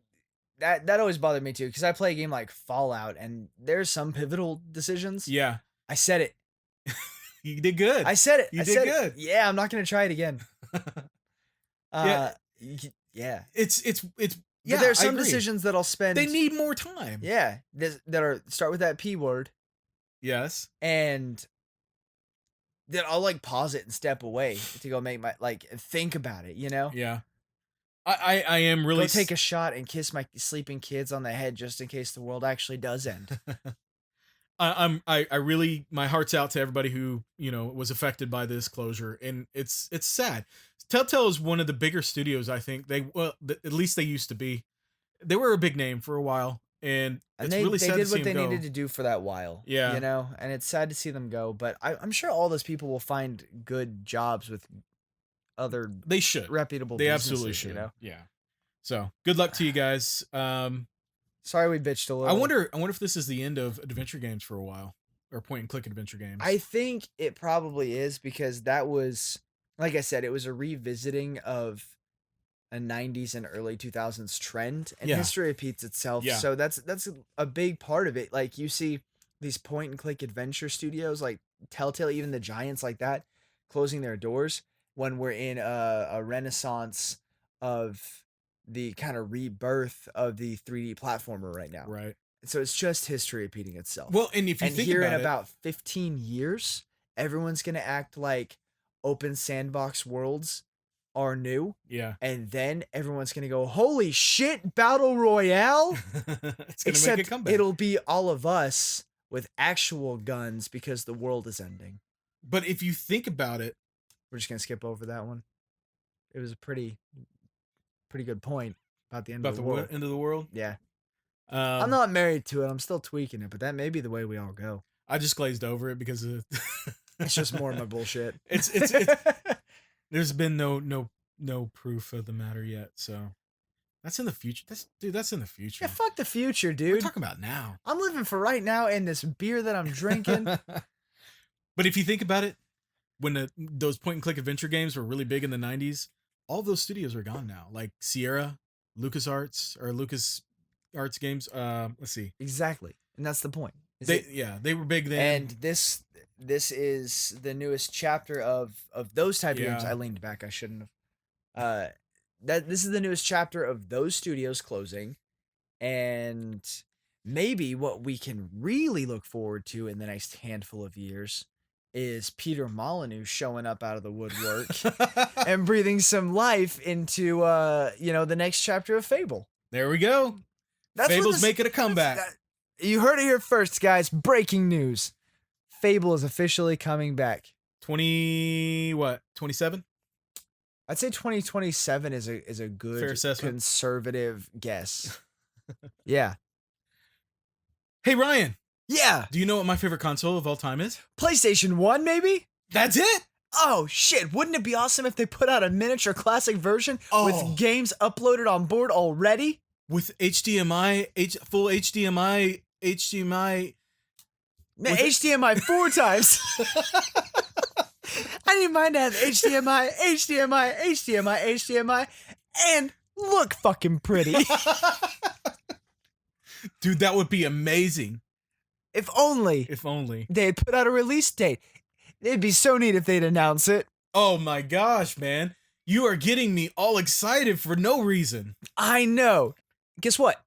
Speaker 2: that always bothered me too because I play a game like Fallout and there's some pivotal decisions.
Speaker 1: Yeah.
Speaker 2: I said it.
Speaker 1: You did good.
Speaker 2: I said it.
Speaker 1: You
Speaker 2: I
Speaker 1: did
Speaker 2: said
Speaker 1: good.
Speaker 2: It. Yeah, I'm not gonna try it again.
Speaker 1: Yeah.
Speaker 2: Yeah.
Speaker 1: It's
Speaker 2: But
Speaker 1: yeah,
Speaker 2: there's
Speaker 1: I
Speaker 2: some
Speaker 1: agree.
Speaker 2: decisions that I'll spend.
Speaker 1: They need more time.
Speaker 2: Yeah, that are start with that P word,
Speaker 1: Yes.
Speaker 2: and then I'll like pause it and step away to go make my think about it.
Speaker 1: Yeah. I am really
Speaker 2: Go take a shot and kiss my sleeping kids on the head just in case the world actually does end.
Speaker 1: I really, my heart's out to everybody who, was affected by this closure, and it's sad. Telltale is one of the bigger studios. I think at least they used to be. They were a big name for a while, and
Speaker 2: And
Speaker 1: it's
Speaker 2: they
Speaker 1: really
Speaker 2: they
Speaker 1: sad to
Speaker 2: did
Speaker 1: see
Speaker 2: what
Speaker 1: them
Speaker 2: they needed
Speaker 1: go.
Speaker 2: to do for that while,
Speaker 1: Yeah,
Speaker 2: and it's sad to see them go. But I'm sure all those people will find good jobs with other
Speaker 1: they should.
Speaker 2: reputable
Speaker 1: They absolutely
Speaker 2: businesses.
Speaker 1: should. Yeah. So good luck to you guys.
Speaker 2: Sorry we bitched a
Speaker 1: I
Speaker 2: little.
Speaker 1: wonder if this is the end of adventure games for a while, or point and click adventure games.
Speaker 2: I think it probably is because that was, like I said, it was a revisiting of a 90s and early 2000s trend, and
Speaker 1: Yeah.
Speaker 2: history repeats itself.
Speaker 1: Yeah.
Speaker 2: So that's a big part of it. Like you see these point and click adventure studios like Telltale, even the giants like that, closing their doors when we're in a renaissance of the kind of rebirth of the 3D platformer right now.
Speaker 1: Right.
Speaker 2: So it's just history repeating itself.
Speaker 1: Well, and if you
Speaker 2: And
Speaker 1: think
Speaker 2: here in
Speaker 1: about it,
Speaker 2: about 15 years, everyone's going to act like open sandbox worlds are new.
Speaker 1: yeah,
Speaker 2: And then everyone's going to go, holy shit, Battle Royale?
Speaker 1: it's gonna
Speaker 2: Except
Speaker 1: make a comeback.
Speaker 2: it'll be all of us with actual guns because the world is ending.
Speaker 1: But if you think about it,
Speaker 2: We're just going to skip over that one. It was a pretty good point about the end
Speaker 1: about
Speaker 2: of
Speaker 1: the
Speaker 2: the world.
Speaker 1: end of the world,
Speaker 2: Yeah. I'm not married to it. I'm still tweaking it, but that may be the way we all go.
Speaker 1: I just glazed over it because of
Speaker 2: It's just more of my bullshit.
Speaker 1: It's there's been no proof of the matter yet, so that's in the future. That's in the future.
Speaker 2: Yeah, fuck the future,
Speaker 1: We're
Speaker 2: dude.
Speaker 1: talking about now.
Speaker 2: I'm living for right now and this beer that I'm drinking.
Speaker 1: But if you think about it, when those point and click adventure games were really big in the 90s, all those studios are gone now. Like Sierra, LucasArts Games. Let's see.
Speaker 2: Exactly. And that's the point.
Speaker 1: They were big then.
Speaker 2: And this is the newest chapter of those type of games.
Speaker 1: Yeah.
Speaker 2: I leaned back. I shouldn't have. This is the newest chapter of those studios closing, and maybe what we can really look forward to in the next handful of years is Peter Molyneux showing up out of the woodwork and breathing some life into the next chapter of Fable.
Speaker 1: There we go. Fable's making a comeback.
Speaker 2: You heard it here first, guys. Breaking news. Fable is officially coming back.
Speaker 1: 27?
Speaker 2: I'd say 2027 is a good
Speaker 1: Fair assessment.
Speaker 2: conservative guess. Yeah.
Speaker 1: Hey Ryan,
Speaker 2: Yeah.
Speaker 1: do you know what my favorite console of all time is?
Speaker 2: PlayStation 1 maybe?
Speaker 1: That's it.
Speaker 2: Oh shit, wouldn't it be awesome if they put out a miniature classic version
Speaker 1: Oh.
Speaker 2: with games uploaded on board already?
Speaker 1: With HDMI, full HDMI.
Speaker 2: Man,
Speaker 1: With it-
Speaker 2: HDMI 4 times. I didn't mind to have HDMI, and look fucking pretty.
Speaker 1: Dude, that would be amazing.
Speaker 2: If only
Speaker 1: If only.
Speaker 2: they had put out a release date. It'd be so neat if they'd announce it.
Speaker 1: Oh my gosh, man. You are getting me all excited for no reason.
Speaker 2: I know. Guess what?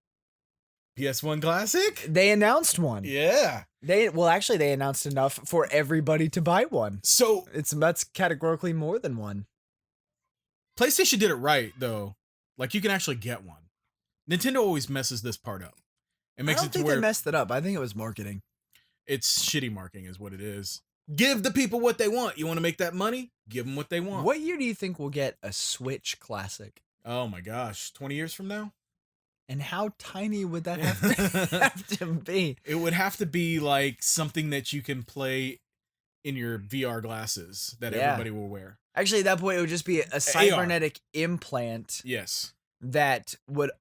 Speaker 1: PS1 Classic?
Speaker 2: They announced one.
Speaker 1: Yeah.
Speaker 2: They announced enough for everybody to buy one.
Speaker 1: So
Speaker 2: That's categorically more than one.
Speaker 1: PlayStation did it right, though. Like, you can actually get one. Nintendo always messes this part up. It makes
Speaker 2: I don't
Speaker 1: it to
Speaker 2: think
Speaker 1: where
Speaker 2: they messed it up. I think it was marketing.
Speaker 1: it's shitty marketing is what it is. Give the people what they want. You want to make that money? Give them what they want.
Speaker 2: What year do you think we'll get a Switch Classic?
Speaker 1: Oh my gosh. 20 years from now?
Speaker 2: And how tiny would that have to be?
Speaker 1: It would have to be like something that you can play in your VR glasses that
Speaker 2: Yeah.
Speaker 1: everybody will wear.
Speaker 2: Actually, at that point, it would just be a cybernetic implant
Speaker 1: Yes.
Speaker 2: that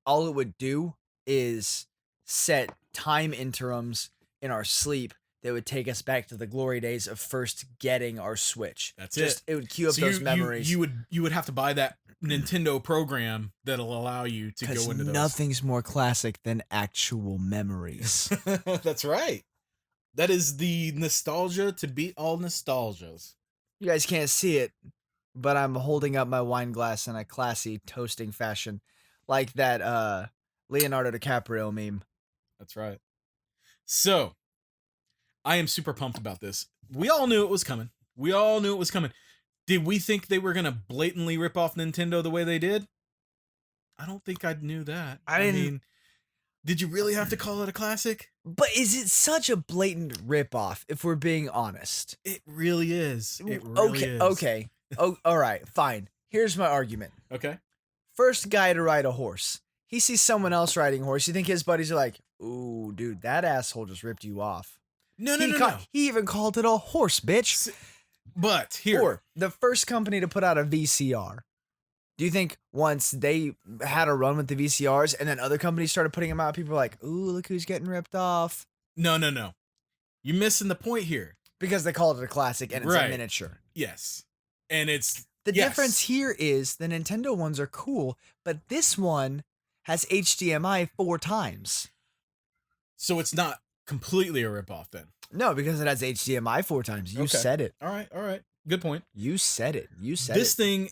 Speaker 2: all it would do is set time interims in our sleep that would take us back to the glory days of first getting our Switch.
Speaker 1: That's
Speaker 2: Just
Speaker 1: it.
Speaker 2: it would cue up those memories.
Speaker 1: You would have to buy that Nintendo program that'll allow you to
Speaker 2: Because
Speaker 1: go into those.
Speaker 2: nothing's more classic than actual memories.
Speaker 1: That's right. That is the nostalgia to beat all nostalgias.
Speaker 2: You guys can't see it, but I'm holding up my wine glass in a classy toasting fashion, like that Leonardo DiCaprio meme.
Speaker 1: That's right. So, I am super pumped about this. We all knew it was coming. Did we think they were going to blatantly rip off Nintendo the way they did? I don't think I knew that.
Speaker 2: I didn't-
Speaker 1: mean, did you really have to call it a classic?
Speaker 2: But is it such a blatant ripoff, if we're being honest?
Speaker 1: It really is. It really
Speaker 2: Okay,
Speaker 1: is.
Speaker 2: okay. Oh, all right, fine. Here's my argument.
Speaker 1: Okay.
Speaker 2: First guy to ride a horse. He sees someone else riding a horse. You think his buddies are like, ooh, dude, that asshole just ripped you off.
Speaker 1: No,
Speaker 2: He even called it a horse, bitch.
Speaker 1: But here.
Speaker 2: Or the first company to put out a VCR. Do you think once they had a run with the VCRs and then other companies started putting them out, people were like, ooh, look who's getting ripped off?
Speaker 1: No. You're missing the point here.
Speaker 2: Because they called it a classic and it's a miniature.
Speaker 1: Yes. And it's...
Speaker 2: The difference here is the Nintendo ones are cool, but this one has HDMI 4 times.
Speaker 1: So it's not completely a ripoff then?
Speaker 2: No, because it has HDMI 4 times. You said it.
Speaker 1: All right. Good point.
Speaker 2: You said it.
Speaker 1: This thing...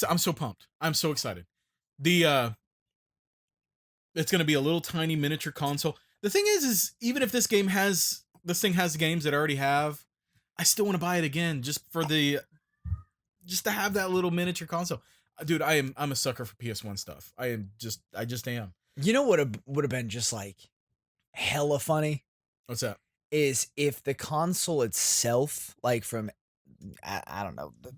Speaker 1: I'm so pumped. I'm so excited. It's going to be a little tiny miniature console. The thing is even if this thing has games that I already have, I still want to buy it again just to have that little miniature console. Dude, I'm a sucker for PS1 stuff. I just am.
Speaker 2: You know what would have been just like hella funny?
Speaker 1: What's that?
Speaker 2: Is if the console itself, like from I don't know, the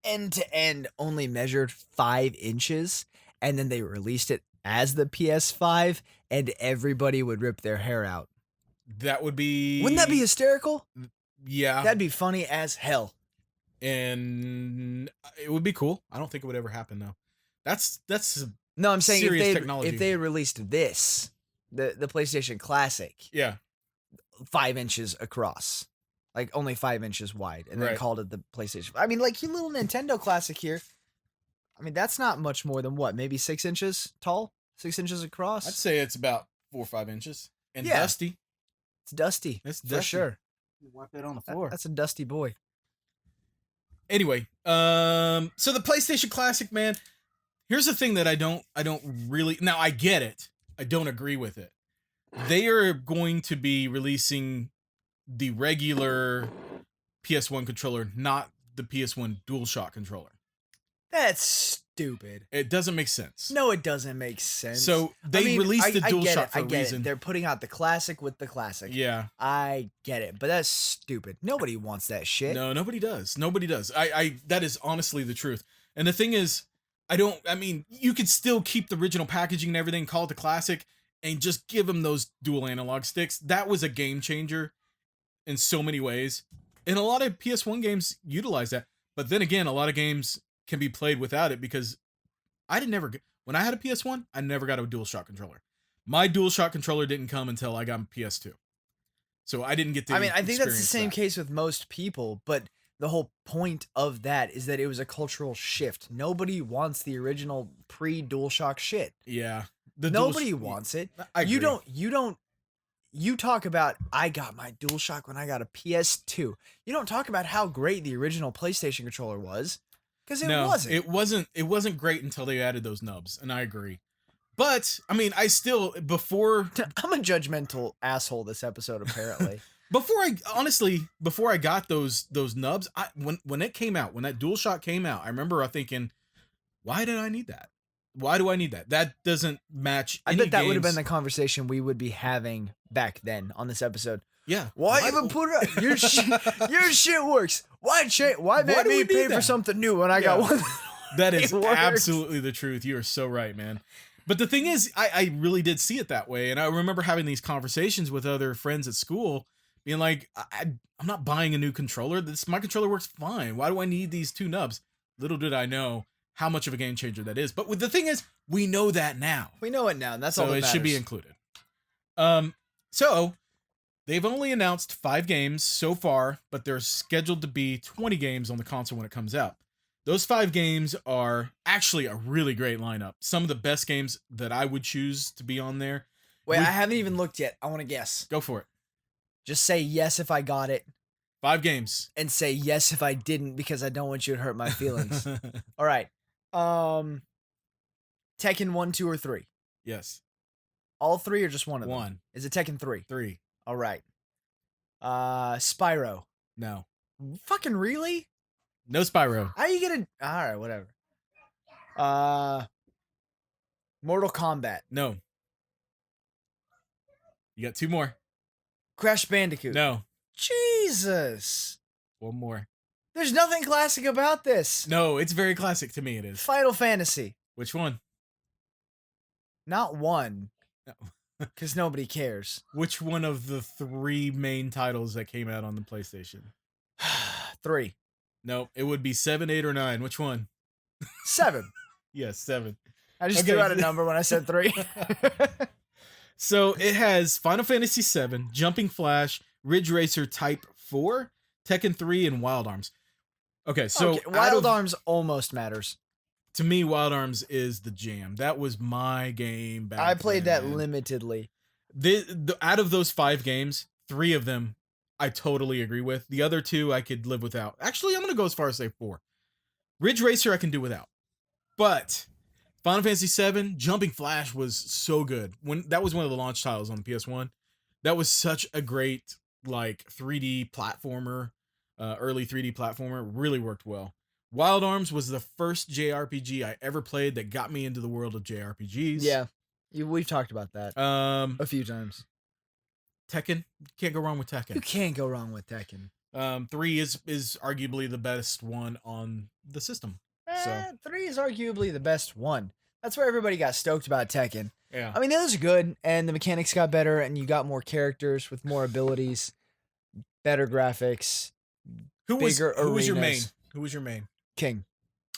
Speaker 2: end to end only measured 5 inches, and then they released it as the PS5, and everybody would rip their hair out.
Speaker 1: That would be...
Speaker 2: Wouldn't that be hysterical?
Speaker 1: Yeah.
Speaker 2: That'd be funny as hell.
Speaker 1: And it would be cool. I don't think it would ever happen though. That's
Speaker 2: no, I'm saying
Speaker 1: technology.
Speaker 2: If they had released this, the PlayStation Classic, 5 inches across, like only 5 inches wide, and then called it the PlayStation. I mean, like your little Nintendo Classic here. I mean, that's not much more than what, maybe 6 inches tall, 6 inches across.
Speaker 1: I'd say it's about 4 or 5 inches. And dusty.
Speaker 2: It's dusty.
Speaker 1: It's dusty.
Speaker 2: For sure.
Speaker 1: Wipe it on the floor.
Speaker 2: That's a dusty boy.
Speaker 1: Anyway, so the PlayStation Classic, man. Here's the thing that I don't really... Now, I get it. I don't agree with it. They are going to be releasing the regular PS1 controller, not the PS1 DualShock controller.
Speaker 2: That's stupid.
Speaker 1: It doesn't make sense.
Speaker 2: No, it doesn't make sense.
Speaker 1: So they released the DualShock for a reason.
Speaker 2: They're putting out the Classic with the Classic.
Speaker 1: Yeah.
Speaker 2: I get it, but that's stupid. Nobody wants that shit.
Speaker 1: No, nobody does. Nobody does. I that is honestly the truth. And the thing is, you could still keep the original packaging and everything, call it the Classic, and just give them those dual analog sticks. That was a game changer in so many ways. And a lot of PS1 games utilize that. But then again, a lot of games can be played without it because when I had a PS1, I never got a DualShock controller. My DualShock controller didn't come until I got a PS2. So I didn't get to
Speaker 2: I think that's the same case with most people, but the whole point of that is that it was a cultural shift. Nobody wants the original pre-DualShock shit.
Speaker 1: Yeah.
Speaker 2: Nobody wants it.
Speaker 1: I agree.
Speaker 2: You talk about, I got my DualShock when I got a PS2. You don't talk about how great the original PlayStation controller was. Because
Speaker 1: it wasn't great until they added those nubs, and I agree. But I mean, I'm
Speaker 2: a judgmental asshole this episode, apparently.
Speaker 1: Before I got those nubs, when it came out, when that DualShock came out, I remember thinking, why did I need that? Why do I need that? That doesn't match.
Speaker 2: I bet that would have been the conversation we would be having back then on this episode.
Speaker 1: Yeah.
Speaker 2: Why even put it out? Your shit works. Why make me pay for something new when I got one?
Speaker 1: That is absolutely the truth. You are so right, man. But the thing is, I really did see it that way. And I remember having these conversations with other friends at school being like, I'm not buying a new controller. My controller works fine. Why do I need these 2 nubs? Little did I know how much of a game changer that is. But the thing is, we know that now.
Speaker 2: We know it now. And that's all that matters.
Speaker 1: So it should be included. So they've only announced 5 games so far, but there's scheduled to be 20 games on the console when it comes out. Those 5 games are actually a really great lineup. Some of the best games that I would choose to be on there.
Speaker 2: Wait, I haven't even looked yet. I want to guess.
Speaker 1: Go for it.
Speaker 2: Just say yes if I got it.
Speaker 1: 5 games.
Speaker 2: And say yes if I didn't, because I don't want you to hurt my feelings. All right. Tekken 1, 2, or 3?
Speaker 1: Yes.
Speaker 2: All 3 or just one of them?
Speaker 1: 1.
Speaker 2: Is it Tekken 3?
Speaker 1: 3.
Speaker 2: All right. Spyro?
Speaker 1: No.
Speaker 2: Fucking really?
Speaker 1: No Spyro.
Speaker 2: How are you gonna... All right, whatever. Mortal Kombat?
Speaker 1: No. You got 2 more.
Speaker 2: Crash Bandicoot.
Speaker 1: No.
Speaker 2: Jesus.
Speaker 1: 1 more.
Speaker 2: There's nothing classic about this.
Speaker 1: No, it's very classic to me. It is.
Speaker 2: Final Fantasy.
Speaker 1: Which one?
Speaker 2: Not 1.
Speaker 1: No.
Speaker 2: Because nobody cares.
Speaker 1: Which one of the 3 main titles that came out on the PlayStation?
Speaker 2: 3.
Speaker 1: No, it would be 7, 8, or 9. Which one?
Speaker 2: 7.
Speaker 1: Yes, 7.
Speaker 2: I just
Speaker 1: Okay.
Speaker 2: threw out a number when I said 3.
Speaker 1: So it has Final Fantasy VII, Jumping Flash, Ridge Racer Type 4, Tekken 3, and Wild Arms. Okay, so
Speaker 2: Wild Arms almost matters.
Speaker 1: To me, Wild Arms is the jam. That was my game back
Speaker 2: I played
Speaker 1: then,
Speaker 2: that
Speaker 1: man.
Speaker 2: limitedly.
Speaker 1: Out of those 5 games, 3 of them I totally agree with. The other 2 I could live without. Actually, I'm going to go as far as say 4. Ridge Racer I can do without. But Final Fantasy VII, Jumping Flash was so good. That was one of the launch titles on the PS1. That was such a great 3D platformer, early 3D platformer. Really worked well. Wild Arms was the first JRPG I ever played that got me into the world of JRPGs.
Speaker 2: Yeah, we've talked about that a few times.
Speaker 1: Tekken, can't go wrong with
Speaker 2: You
Speaker 1: Tekken.
Speaker 2: can't go wrong with Tekken.
Speaker 1: 3 is arguably the best one on the system. So
Speaker 2: 3 is arguably the best one. That's where everybody got stoked about Tekken.
Speaker 1: yeah,
Speaker 2: I mean, those are good, and the mechanics got better, and you got more characters with more abilities, better graphics.
Speaker 1: who was your main?
Speaker 2: arenas.
Speaker 1: Who was your main?
Speaker 2: King.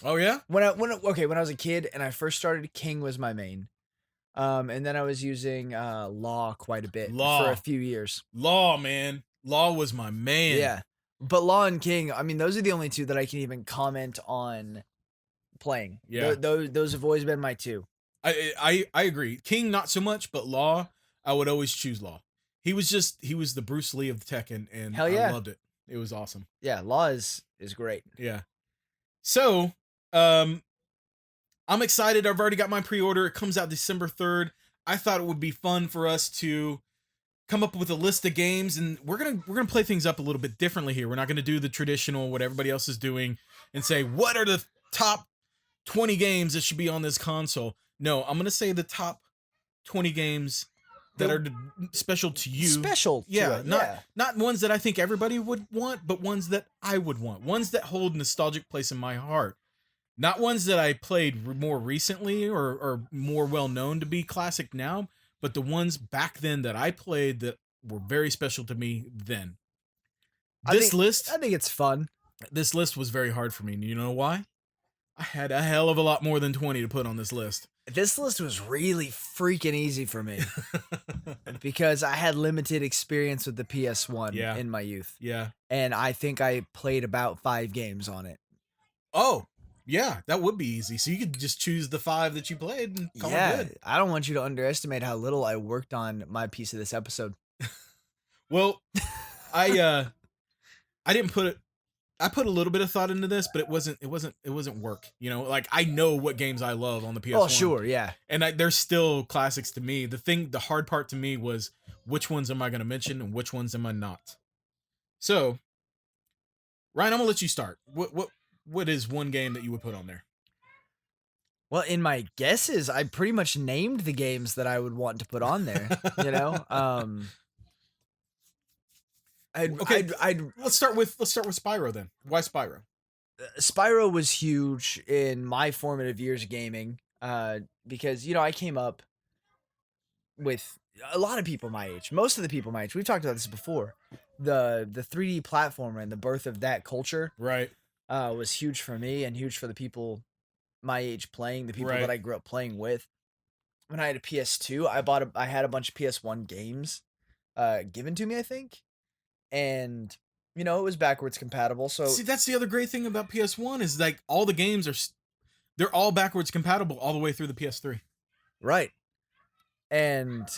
Speaker 1: Oh yeah,
Speaker 2: When I was a kid and I first started, King was my main. And then I was using Law quite a bit for a few years.
Speaker 1: Law, man. Law was my man.
Speaker 2: Yeah. But Law and King, I mean, those are the only 2 that I can even comment on playing.
Speaker 1: Yeah.
Speaker 2: Those have always been my 2.
Speaker 1: I agree. King not so much, but Law, I would always choose Law. He was the Bruce Lee of Tekken, and
Speaker 2: Hell yeah.
Speaker 1: I loved it. It was awesome.
Speaker 2: Yeah, Law is great.
Speaker 1: Yeah. So, I'm excited. I've already got my pre-order. It comes out December 3rd. I thought it would be fun for us to come up with a list of games, and we're gonna play things up a little bit differently here. We're not gonna do the traditional what everybody else is doing and say what are the top 20 games that should be on this console. No, I'm gonna say the top 20 games that are special to you.
Speaker 2: Special.
Speaker 1: Yeah,
Speaker 2: to it,
Speaker 1: not ones that I think everybody would want, but ones that I would want. Ones that hold nostalgic place in my heart. Not ones that I played more recently or more well known to be classic now, but the ones back then that I played that were very special to me then.
Speaker 2: I think it's fun.
Speaker 1: This list was very hard for me. You know why? I had a hell of a lot more than 20 to put on this list.
Speaker 2: This list was really freaking easy for me because I had limited experience with the PS1 in my youth.
Speaker 1: Yeah.
Speaker 2: And I think I played about 5 games on it.
Speaker 1: Oh, yeah, that would be easy. So you could just choose the 5 that you played and call it good.
Speaker 2: I don't want you to underestimate how little I worked on my piece of this episode.
Speaker 1: Well, I didn't put it. I put a little bit of thought into this, but it wasn't work. You know, like I know what games I love on the PS1.
Speaker 2: Oh, sure, yeah.
Speaker 1: And they're still classics to me. The hard part to me was which ones am I going to mention and which ones am I not. So, Ryan, I'm gonna let you start. What is one game that you would put on there?
Speaker 2: Well, in my guesses, I pretty much named the games that I would want to put on there. You know,
Speaker 1: let's start with Spyro then. Why Spyro?
Speaker 2: Spyro was huge in my formative years of gaming, because I came up with a lot of people my age. Most of the people my age. We've talked about this before. The 3D platformer and the birth of that culture,
Speaker 1: right,
Speaker 2: was huge for me and huge for the people my age playing, the people that I grew up playing with. When I had a PS2, I had a bunch of PS1 games given to me, I think. And it was backwards compatible. So
Speaker 1: see, that's the other great thing about PS1 is like all the games they're all backwards compatible all the way through the PS3.
Speaker 2: Right. And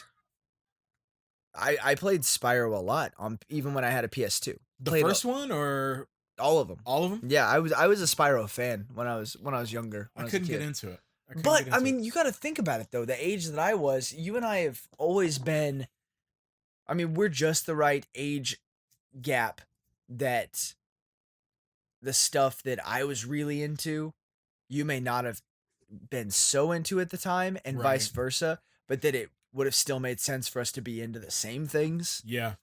Speaker 2: I played Spyro a lot even when I had a PS2.
Speaker 1: The first one or
Speaker 2: all of them?
Speaker 1: All of them?
Speaker 2: Yeah, I was a Spyro fan when I was younger.
Speaker 1: I couldn't get into it.
Speaker 2: But I mean, you got to think about it though. The age that I was, you and I have always been. I mean, we're just the right age gap that the stuff that I was really into, you may not have been so into at the time, and vice versa. But that would have still made sense for us to be into the same things.
Speaker 1: Yeah.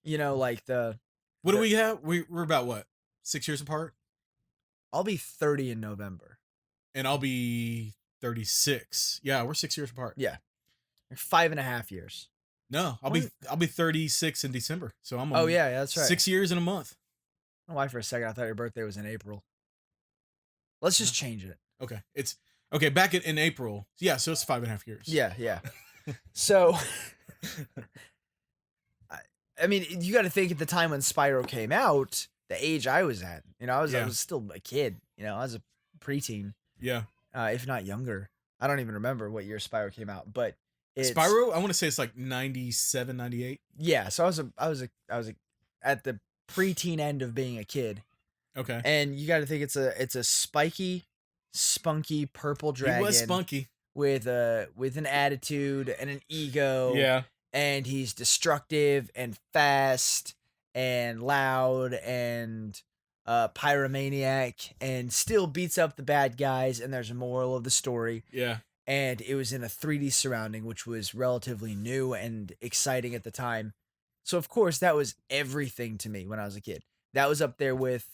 Speaker 2: You know, like
Speaker 1: What do we have? We're about what? 6 years apart?
Speaker 2: I'll be 30 in November.
Speaker 1: And I'll be 36. Yeah, we're 6 years apart.
Speaker 2: Yeah. 5.5 years.
Speaker 1: No, I'll be 36 in December. So I'm
Speaker 2: Oh yeah, that's right.
Speaker 1: 6 years in a month.
Speaker 2: Why for a second I thought your birthday was in April. Let's just change it.
Speaker 1: Okay. It's okay, back in April. Yeah, so it's 5.5 years.
Speaker 2: Yeah. So I mean, you got to think at the time when Spyro came out, the age I was at. You know, I was still a kid. You know, I was a preteen.
Speaker 1: Yeah.
Speaker 2: If not younger. I don't even remember what year Spyro came out, but
Speaker 1: Spyro, I want to say it's like 97, 98.
Speaker 2: Yeah, so I was at the preteen end of being a kid.
Speaker 1: Okay.
Speaker 2: And you got to think it's a spiky, spunky purple dragon.
Speaker 1: He was spunky
Speaker 2: with an attitude and an ego.
Speaker 1: Yeah.
Speaker 2: And he's destructive and fast and loud and pyromaniac and still beats up the bad guys, and there's a moral of the story.
Speaker 1: Yeah.
Speaker 2: And it was in a 3D surrounding, which was relatively new and exciting at the time. So of course that was everything to me when I was a kid. That was up there with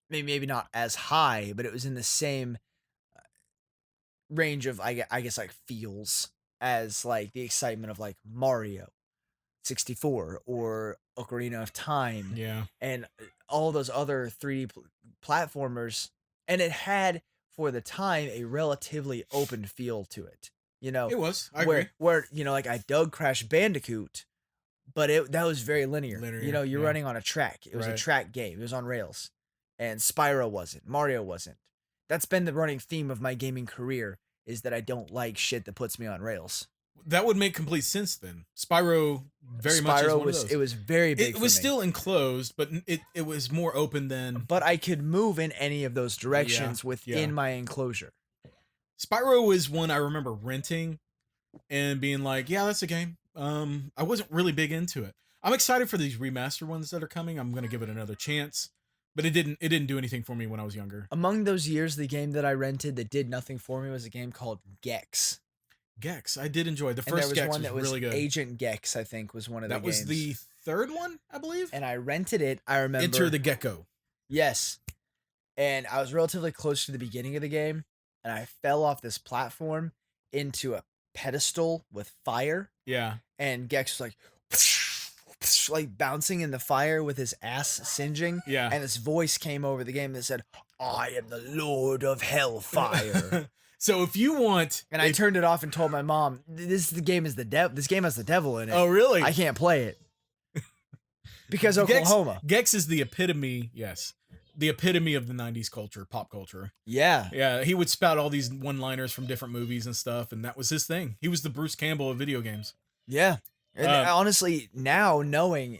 Speaker 2: maybe not as high, but it was in the same range of I guess like feels as like the excitement of like Mario 64 or Ocarina of Time.
Speaker 1: Yeah.
Speaker 2: And all those other 3D platformers, and it had for the time a relatively open feel to it. You know,
Speaker 1: it was. I agree.
Speaker 2: Where you know, like I dug Crash Bandicoot, but that was very linear. You know, you're running on a track. It was a track game. It was on rails, and Spyro wasn't. Mario wasn't. That's been the running theme of my gaming career, is that I don't like shit that puts me on rails.
Speaker 1: That would make complete sense then. Spyro very much is one of those.
Speaker 2: It was very big.
Speaker 1: It was still enclosed, but it was more open than.
Speaker 2: But I could move in any of those directions within my enclosure.
Speaker 1: Spyro is one I remember renting and being like, yeah, that's a game. I wasn't really big into it. I'm excited for these remaster ones that are coming. I'm gonna give it another chance. But it didn't do anything for me when I was younger.
Speaker 2: Among those years, the game that I rented that did nothing for me was a game called Gex.
Speaker 1: Gex, I did enjoy. The first Gex was really good.
Speaker 2: Agent Gex, I think, was one of the games.
Speaker 1: That was the third one, I believe.
Speaker 2: And I rented it. I remember.
Speaker 1: Enter the Gecko.
Speaker 2: Yes. And I was relatively close to the beginning of the game, and I fell off this platform into a pedestal with fire.
Speaker 1: Yeah.
Speaker 2: And Gex was like bouncing in the fire with his ass singeing.
Speaker 1: Yeah.
Speaker 2: And this voice came over the game that said, "I am the Lord of Hellfire."
Speaker 1: So if you want,
Speaker 2: and I turned it off and told my mom, This game has the devil in it.
Speaker 1: Oh, really?
Speaker 2: I can't play it because Oklahoma.
Speaker 1: Gex is the epitome. Yes, the epitome of the '90s culture, pop culture.
Speaker 2: Yeah,
Speaker 1: yeah. He would spout all these one-liners from different movies and stuff, and that was his thing. He was the Bruce Campbell of video games.
Speaker 2: Yeah, and honestly, now knowing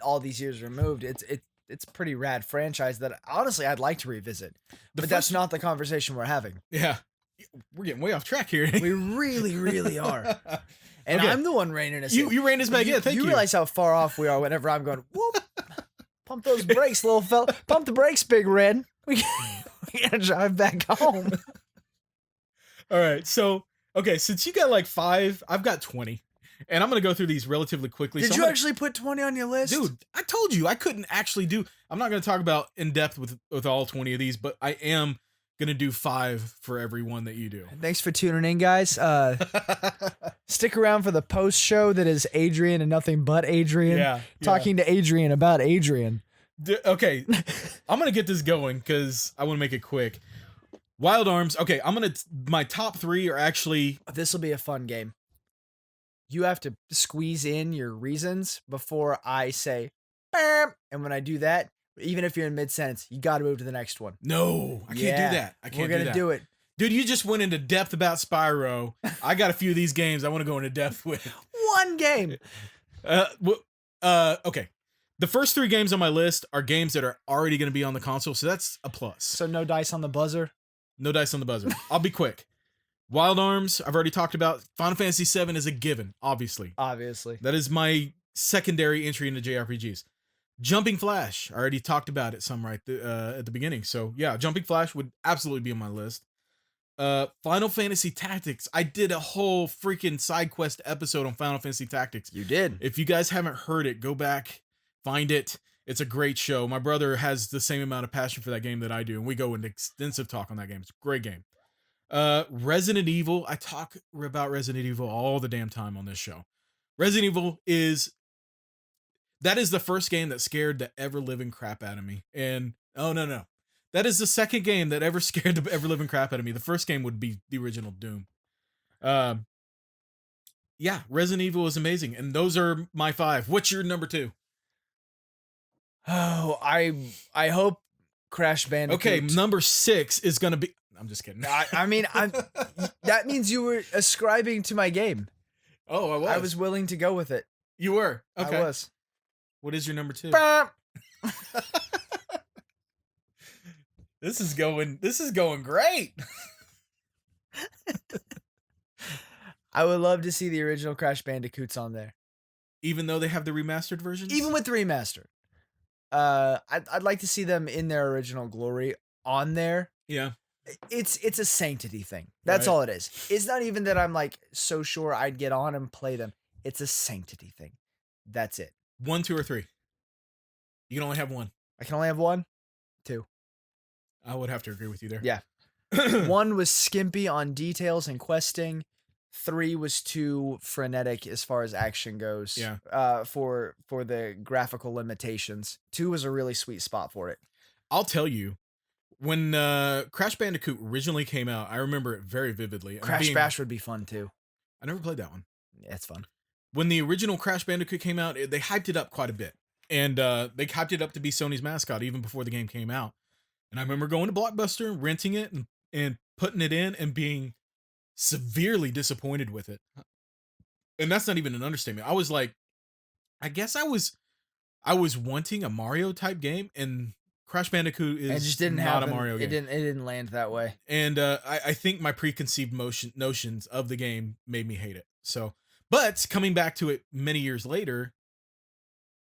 Speaker 2: all these years removed, it's a pretty rad franchise that honestly I'd like to revisit. But that's not the conversation we're having.
Speaker 1: Yeah. We're getting way off track here.
Speaker 2: We really, really are. And I'm the one reining us in.
Speaker 1: You reined us back in. Thank you.
Speaker 2: You realize how far off we are whenever I'm going, whoop, pump those brakes, little fella. Pump the brakes, Big Red. We gotta drive back home.
Speaker 1: All right. So, okay, since you got like 5, I've got 20. And I'm going to go through these relatively quickly.
Speaker 2: Did you actually put 20 on your list?
Speaker 1: Dude, I told you I couldn't actually do. I'm not going to talk about in depth with all 20 of these, but I am going to do 5 for every one that you do.
Speaker 2: Thanks for tuning in, guys. Stick around for the post show that is Adrian and nothing but Adrian. Talking to Adrian about Adrian.
Speaker 1: Okay. I'm going to get this going because I want to make it quick. Wild Arms. Okay, my top 3 are actually.
Speaker 2: This will be a fun game. You have to squeeze in your reasons before I say, bam. And when I do that, even if you're in mid-sentence, you got to move to the next one.
Speaker 1: No, I can't do that.
Speaker 2: We're going to do it.
Speaker 1: Dude, you just went into depth about Spyro. I got a few of these games I want to go into depth with.
Speaker 2: One game.
Speaker 1: Okay. The first 3 games on my list are games that are already going to be on the console, so that's a plus.
Speaker 2: So no dice on the buzzer?
Speaker 1: No dice on the buzzer. I'll be quick. Wild Arms, I've already talked about. Final Fantasy VII is a given, obviously. That is my secondary entry into JRPGs. Jumping Flash, I already talked about it some at the beginning. So yeah, Jumping Flash would absolutely be on my list. Final Fantasy Tactics. I did a whole freaking side quest episode on Final Fantasy Tactics.
Speaker 2: You did.
Speaker 1: If you guys haven't heard it, go back, find it. It's a great show. My brother has the same amount of passion for that game that I do, and we go into extensive talk on that game. It's a great game. Resident Evil. I talk about Resident Evil all the damn time on this show. Resident Evil is the first game that scared the ever living crap out of me. And oh no. That is the second game that ever scared the ever living crap out of me. The first game would be the original Doom. Yeah, Resident Evil is amazing. And those are my 5. What's your number 2?
Speaker 2: Oh, I hope Crash Bandicoot.
Speaker 1: Okay, number 6 is gonna be. I'm just kidding.
Speaker 2: I mean, that means you were ascribing to my game.
Speaker 1: Oh, I was.
Speaker 2: I was willing to go with it.
Speaker 1: You were. Okay.
Speaker 2: I was.
Speaker 1: What is your number 2? This is going great.
Speaker 2: I would love to see the original Crash Bandicoots on there,
Speaker 1: Even though they have the remastered versions?
Speaker 2: even with the remaster. I'd like to see them in their original glory on there.
Speaker 1: Yeah.
Speaker 2: It's a sanctity thing. That's
Speaker 1: Right.
Speaker 2: all it is. It's not even that I'm like so sure I'd get on and play them. It's a sanctity thing. That's it.
Speaker 1: 1, 2, or 3. You can only have one.
Speaker 2: I can only have one, 2.
Speaker 1: I would have to agree with you there.
Speaker 2: Yeah. 1 was skimpy on details and questing. 3 was too frenetic as far as action goes.
Speaker 1: Yeah.
Speaker 2: For the graphical limitations. 2 was a really sweet spot for it.
Speaker 1: I'll tell you, when Crash Bandicoot originally came out, I remember it very vividly.
Speaker 2: Crash Bash would be fun too.
Speaker 1: I never played that one.
Speaker 2: Yeah, it's fun.
Speaker 1: When the original Crash Bandicoot came out, they hyped it up quite a bit. And they hyped it up to be Sony's mascot even before the game came out. And I remember going to Blockbuster, renting it, and putting it in and being severely disappointed with it. And that's not even an understatement. I was like, I guess I was wanting a Mario type game, and Crash Bandicoot is
Speaker 2: It just didn't
Speaker 1: not
Speaker 2: happen.
Speaker 1: a Mario game.
Speaker 2: It didn't land that way.
Speaker 1: And I think my preconceived notions of the game made me hate it. So, but coming back to it many years later,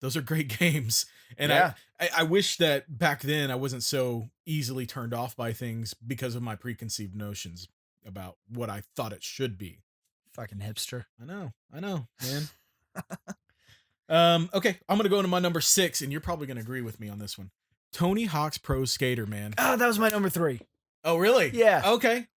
Speaker 1: those are great games. And
Speaker 2: Yeah.
Speaker 1: I wish that back then I wasn't so easily turned off by things because of my preconceived notions about what I thought it should be.
Speaker 2: Fucking hipster.
Speaker 1: I know, man. Okay, I'm gonna go into my number 6, and you're probably gonna agree with me on this one. Tony Hawk's Pro Skater, man.
Speaker 2: Oh, that was my number 3.
Speaker 1: Oh, really?
Speaker 2: Yeah.
Speaker 1: Okay.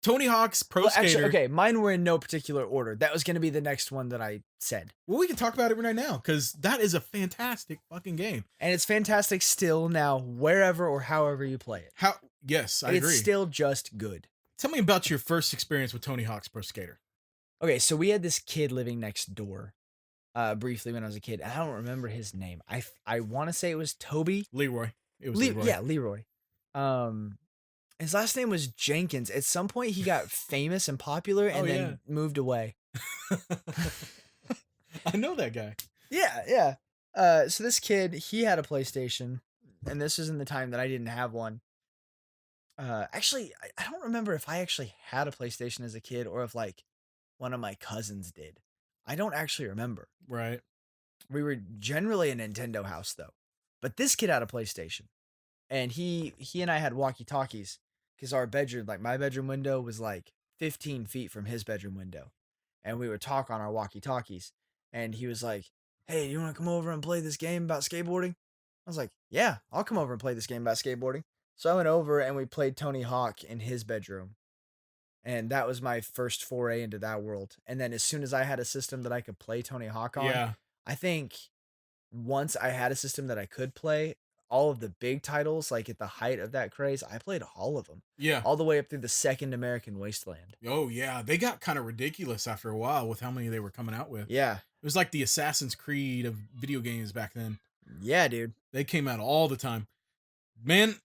Speaker 1: Tony Hawk's Pro Skater.
Speaker 2: Actually, okay, mine were in no particular order. That was going to be the next one that I said.
Speaker 1: Well, we can talk about it right now because that is a fantastic fucking game.
Speaker 2: And it's fantastic still now, wherever or however you play it.
Speaker 1: Yes, I
Speaker 2: It's
Speaker 1: agree.
Speaker 2: still just good.
Speaker 1: Tell me about your first experience with Tony Hawk's Pro Skater.
Speaker 2: Okay, so we had this kid living next door briefly when I was a kid. And I don't remember his name. I want to say it was Toby.
Speaker 1: Leroy. It was Leroy.
Speaker 2: Yeah, Leroy. His last name was Jenkins. At some point, he got famous and popular and then moved away.
Speaker 1: I know that guy.
Speaker 2: Yeah. So this kid, he had a PlayStation, and this was in the time that I didn't have one. Actually, I don't remember if I actually had a PlayStation as a kid or if like one of my cousins did. I don't actually remember.
Speaker 1: Right.
Speaker 2: We were generally a Nintendo house though, but this kid had a PlayStation, and he and I had walkie-talkies because our bedroom, like my bedroom window, was like 15 feet from his bedroom window, and we would talk on our walkie-talkies. And he was like, "Hey, you want to come over and play this game about skateboarding?" I was like, "Yeah, I'll come over and play this game about skateboarding." So I went over and we played Tony Hawk in his bedroom. And that was my first foray into that world. And then as soon as I had a system that I could play Tony Hawk on,
Speaker 1: Yeah.
Speaker 2: I think once I had a system that I could play all of the big titles, like at the height of that craze, I played all of them.
Speaker 1: Yeah.
Speaker 2: All the way up through the second American Wasteland.
Speaker 1: Oh, yeah. They got kind of ridiculous after a while with how many they were coming out with.
Speaker 2: Yeah.
Speaker 1: It was like the Assassin's Creed of video games back then.
Speaker 2: Yeah, dude.
Speaker 1: They came out all the time. Man,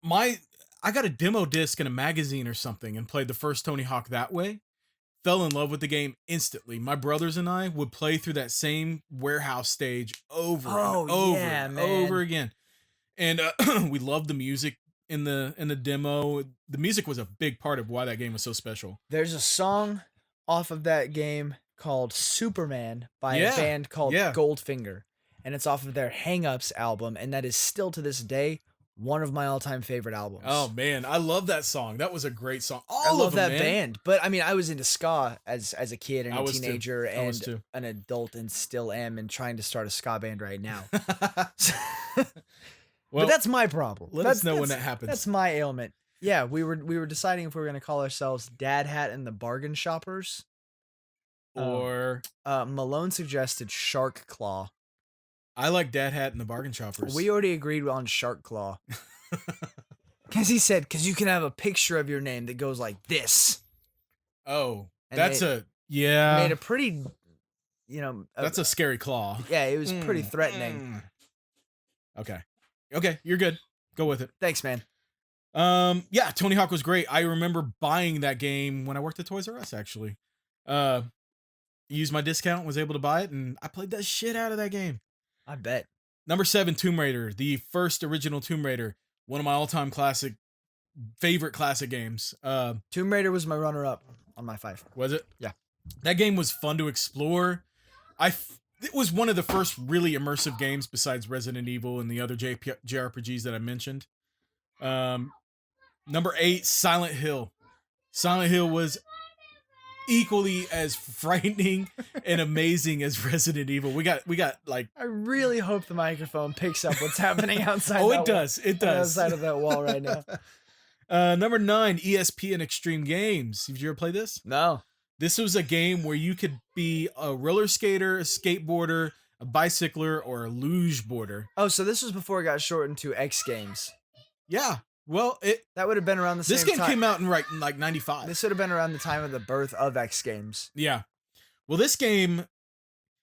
Speaker 1: I got a demo disc in a magazine or something and played the first Tony Hawk that way. Fell in love with the game instantly. My brothers and I would play through that same warehouse stage over and over and over again. And we loved the music in the demo. The music was a big part of why that game was so special.
Speaker 2: There's a song off of that game called Superman by a band called Goldfinger. And it's off of their Hang Ups album. And that is still to this day One of my all-time favorite albums.
Speaker 1: Oh man, I love that song. That was a great song.
Speaker 2: I
Speaker 1: All of
Speaker 2: love
Speaker 1: them,
Speaker 2: that
Speaker 1: man.
Speaker 2: band. But I mean, I was into ska as a kid and
Speaker 1: I
Speaker 2: a
Speaker 1: was too.
Speaker 2: teenager
Speaker 1: I was
Speaker 2: and
Speaker 1: too.
Speaker 2: an adult, and still am, and trying to start a ska band right now.
Speaker 1: Well,
Speaker 2: But that's my problem.
Speaker 1: let us know when that happens.
Speaker 2: That's my ailment. Yeah, we were deciding if we were gonna call ourselves Dad Hat and the Bargain Shoppers.
Speaker 1: Or
Speaker 2: Malone suggested Shark Claw.
Speaker 1: I like Dad Hat and the Bargain Shoppers.
Speaker 2: We already agreed on Shark Claw. Because he said, because you can have a picture of your name that goes like this.
Speaker 1: Oh,
Speaker 2: And
Speaker 1: that's
Speaker 2: they
Speaker 1: yeah.
Speaker 2: made a pretty,
Speaker 1: That's a scary claw.
Speaker 2: yeah, it was pretty threatening.
Speaker 1: Okay. Okay, you're good. Go with it.
Speaker 2: Thanks, man.
Speaker 1: Yeah, Tony Hawk was great. I remember buying that game when I worked at Toys R Us, actually. Used my discount, was able to buy it, and I played that shit out of that game.
Speaker 2: I bet.
Speaker 1: Number 7, Tomb Raider, the first original Tomb Raider, one of my all-time favorite classic games.
Speaker 2: Tomb Raider was my runner-up on my 5.
Speaker 1: Was it?
Speaker 2: Yeah.
Speaker 1: That game was fun to explore. It was one of the first really immersive games besides Resident Evil and the other JRPGs that I mentioned. Number 8, Silent Hill. Silent Hill was equally as frightening and amazing as Resident Evil. We got like
Speaker 2: I really hope the microphone picks up what's happening outside.
Speaker 1: oh, it does. It does.
Speaker 2: Outside of that wall right now.
Speaker 1: Number 9, ESP and Extreme Games. Did you ever play this?
Speaker 2: No.
Speaker 1: This was a game where you could be a roller skater, a skateboarder, a bicycler, or a luge boarder.
Speaker 2: Oh, so this was before it got shortened to X Games.
Speaker 1: Yeah. Well,
Speaker 2: that would have been around the same time.
Speaker 1: This game came out in like 95.
Speaker 2: This would have been around the time of the birth of X Games.
Speaker 1: Yeah. Well, this game,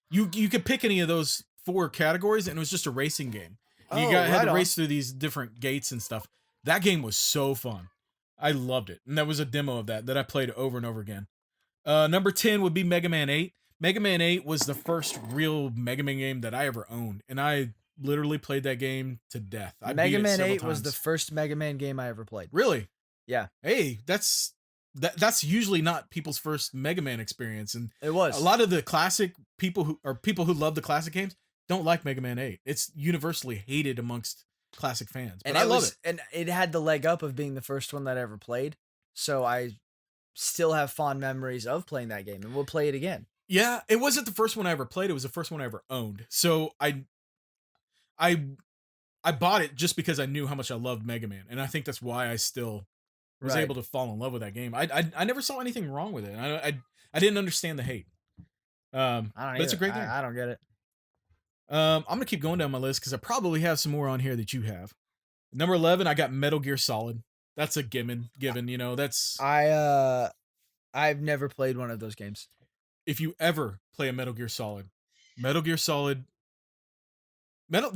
Speaker 1: you could pick any of those 4 categories, and it was just a racing game. Had to race through these different gates and stuff. That game was so fun. I loved it. And that was a demo of that I played over and over again. Number 10 would be Mega Man 8. Mega Man 8 was the first real Mega Man game that I ever owned, and I literally played that game to death.
Speaker 2: Mega Man 8 was the first Mega Man game I ever played.
Speaker 1: Really?
Speaker 2: Yeah.
Speaker 1: Hey, that's usually not people's first Mega Man experience, and
Speaker 2: it was.
Speaker 1: A lot of the classic people who love the classic games don't like Mega Man 8. It's universally hated amongst classic fans. But I love it.
Speaker 2: And it had the leg up of being the first one that I ever played. So I still have fond memories of playing that game, and we'll play it again.
Speaker 1: Yeah, it wasn't the first one I ever played. It was the first one I ever owned. So I bought it just because I knew how much I loved Mega Man, and I think that's why I still was able to fall in love with that game. I never saw anything wrong with it. I didn't understand the hate. But it's a great game.
Speaker 2: I don't get it.
Speaker 1: I'm gonna keep going down my list because I probably have some more on here that you have. Number 11, I got Metal Gear Solid. That's a given. That's
Speaker 2: I've never played one of those games.
Speaker 1: If you ever play a Metal Gear Solid, the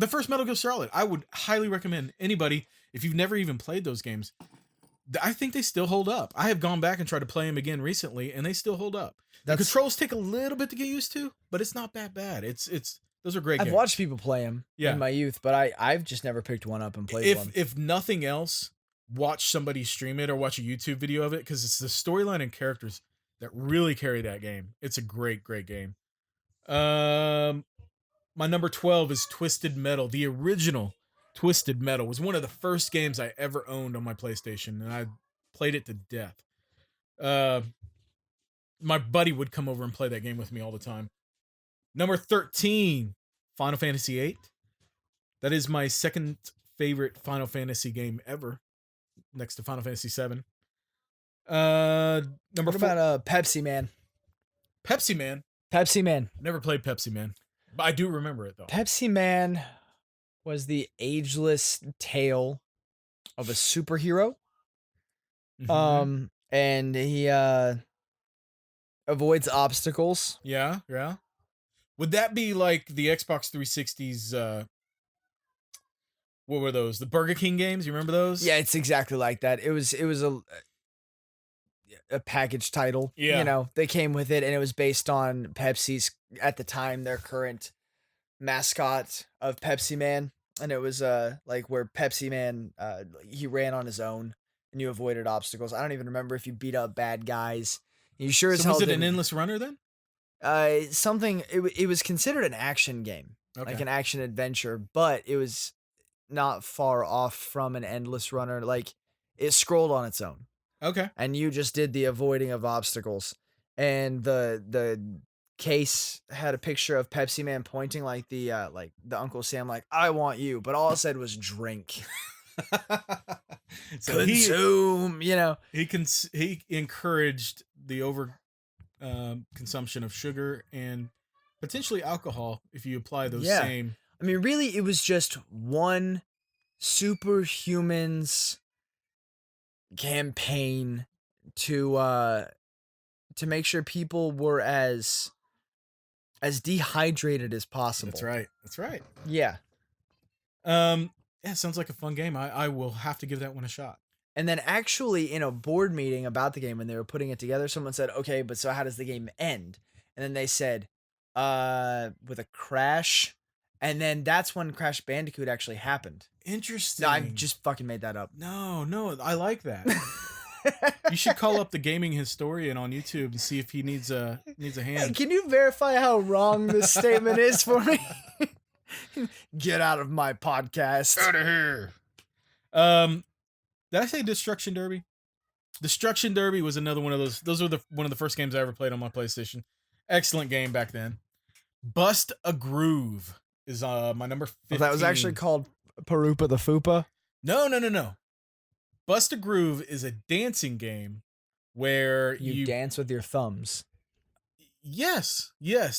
Speaker 1: first Metal Gear Solid, I would highly recommend anybody, if you've never even played those games, I think they still hold up. I have gone back and tried to play them again recently, and they still hold up. The controls take a little bit to get used to, but it's not that bad. Those are great games.
Speaker 2: I've watched people play them in my youth, but I've just never picked one up and played one.
Speaker 1: If nothing else, watch somebody stream it or watch a YouTube video of it, because it's the storyline and characters that really carry that game. It's a great, great game. My number 12 is Twisted Metal. The original Twisted Metal was one of the first games I ever owned on my PlayStation, and I played it to death. My buddy would come over and play that game with me all the time. Number 13, Final Fantasy VIII. That is my second favorite Final Fantasy game ever, next to Final Fantasy VII. Number 4.
Speaker 2: What about Pepsi Man?
Speaker 1: Pepsi Man?
Speaker 2: Pepsi Man.
Speaker 1: Never played Pepsi Man, but I do remember it, though.
Speaker 2: Pepsi Man was the ageless tale of a superhero.
Speaker 1: Mm-hmm.
Speaker 2: And he avoids obstacles.
Speaker 1: Yeah. Would that be like the Xbox 360's, what were those? The Burger King games? You remember those?
Speaker 2: Yeah, it's exactly like that. It was a package title.
Speaker 1: Yeah.
Speaker 2: They came with it, and it was based on Pepsi's, at the time, their current mascot of Pepsi Man. And it was like where Pepsi Man, he ran on his own, and you avoided obstacles. I don't even remember if you beat up bad guys. You sure as hell
Speaker 1: was it
Speaker 2: didn't.
Speaker 1: an endless runner then?
Speaker 2: Something, it was considered an action game, like an action adventure, but it was not far off from an endless runner. Like it scrolled on its own,
Speaker 1: Okay.
Speaker 2: and you just did the avoiding of obstacles. And the case had a picture of Pepsi Man pointing like the Uncle Sam, like, I want you, but all it said was drink.
Speaker 1: So
Speaker 2: Consume, you know.
Speaker 1: he encouraged the over consumption of sugar and potentially alcohol if you apply those
Speaker 2: Yeah.
Speaker 1: same.
Speaker 2: I mean, really, it was just one superhumans campaign to make sure people were as dehydrated as possible.
Speaker 1: That's right. That's right.
Speaker 2: Yeah.
Speaker 1: Yeah, sounds like a fun game. I will have to give that one a shot.
Speaker 2: And then actually in a board meeting about the game when they were putting it together, someone said, "Okay, but so how does the game end?" And then they said, with a crash." And then that's when Crash Bandicoot actually happened.
Speaker 1: Interesting.
Speaker 2: No, I just fucking made that up.
Speaker 1: No, I like that. You should call up the gaming historian on YouTube and see if he needs a
Speaker 2: Hey,
Speaker 1: hand.
Speaker 2: can you verify how wrong this statement is for me? Get out of my podcast.
Speaker 1: Out of here. Did I say Destruction Derby? Destruction Derby was another one of those. Those were one of the first games I ever played on my PlayStation. Excellent game back then. Bust a Groove is my number 15.
Speaker 2: Well, that was actually called Parupa the Fupa.
Speaker 1: No. Bust a Groove is a dancing game where
Speaker 2: You dance with your thumbs.
Speaker 1: Yes,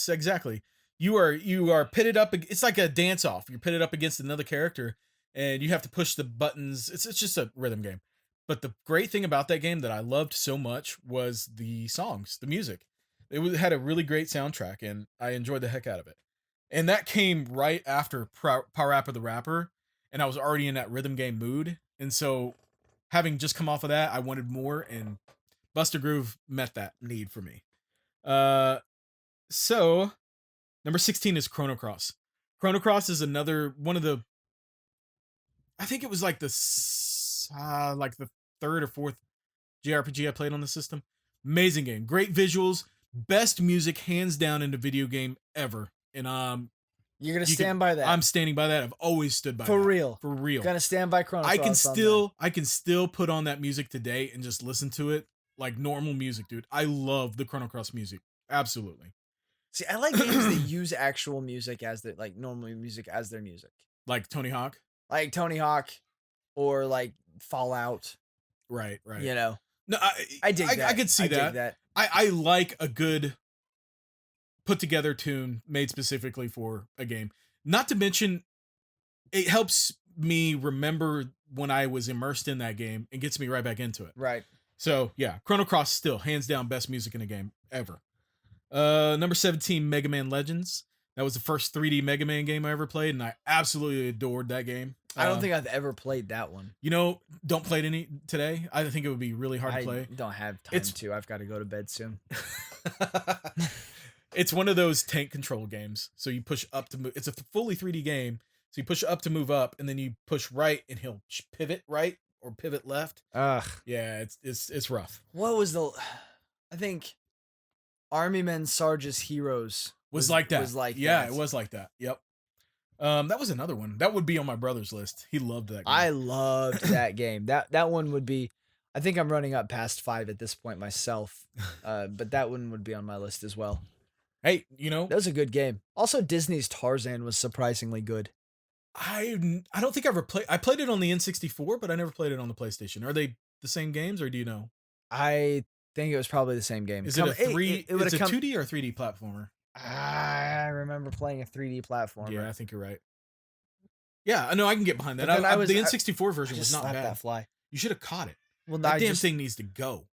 Speaker 1: exactly. You are pitted up. It's like a dance off. You're pitted up against another character, and you have to push the buttons. It's just a rhythm game. But the great thing about that game that I loved so much was the songs, the music. Had a really great soundtrack, and I enjoyed the heck out of it. And that came right after Parappa the Rapper, and I was already in that rhythm game mood. And so, having just come off of that, I wanted more, and Buster Groove met that need for me. So number 16 is Chrono Cross. Chrono Cross is another one of the. I think it was like the third or fourth JRPG I played on the system. Amazing game, great visuals, best music hands down in a video game ever. And
Speaker 2: you're gonna stand by that.
Speaker 1: I'm standing by that. I've always stood by
Speaker 2: for
Speaker 1: that.
Speaker 2: real.
Speaker 1: For real.
Speaker 2: Gonna stand by Chrono Cross.
Speaker 1: I can still put on that music today and just listen to it like normal music, dude. I love the Chrono Cross music. Absolutely.
Speaker 2: See, I like games that use actual music as their normal music as their music.
Speaker 1: Like Tony Hawk.
Speaker 2: Like Tony Hawk, or like Fallout.
Speaker 1: Right.
Speaker 2: You know.
Speaker 1: No,
Speaker 2: I dig that.
Speaker 1: I could see that. I like a good put together tune made specifically for a game. Not to mention, it helps me remember when I was immersed in that game and gets me right back into it.
Speaker 2: Right.
Speaker 1: So yeah, Chrono Cross still hands down best music in a game ever. Number 17, Mega Man Legends. That was the first 3D Mega Man game I ever played, and I absolutely adored that game.
Speaker 2: I don't think I've ever played that one.
Speaker 1: Don't play it any today. I think it would be really hard to play.
Speaker 2: I don't have time to. I've got to go to bed soon.
Speaker 1: It's one of those tank control games. So you push up to move. It's a fully 3D game. So you push up to move up, and then you push right, and he'll pivot right or pivot left.
Speaker 2: Ugh.
Speaker 1: Yeah, it's rough.
Speaker 2: What was I think Army Men Sarge's Heroes
Speaker 1: was like that.
Speaker 2: Yeah,
Speaker 1: it was like that. Yep. That was another one. That would be on my brother's list. He loved that game.
Speaker 2: I loved that game. That one would be. I think I'm running up past 5 at this point myself. But that one would be on my list as well.
Speaker 1: Hey,
Speaker 2: that was a good game. Also, Disney's Tarzan was surprisingly good.
Speaker 1: I don't think I ever played. I played it on the N64, but I never played it on the PlayStation. Are they the same games, or do you know?
Speaker 2: I think it was probably the same game.
Speaker 1: Is it a 2D or 3D platformer?
Speaker 2: I remember playing a 3D platformer.
Speaker 1: Yeah, I think you're right. Yeah, I know I can get behind that. The N64 version was not bad.
Speaker 2: That fly.
Speaker 1: You should have caught it.
Speaker 2: Well,
Speaker 1: that damn thing needs to go.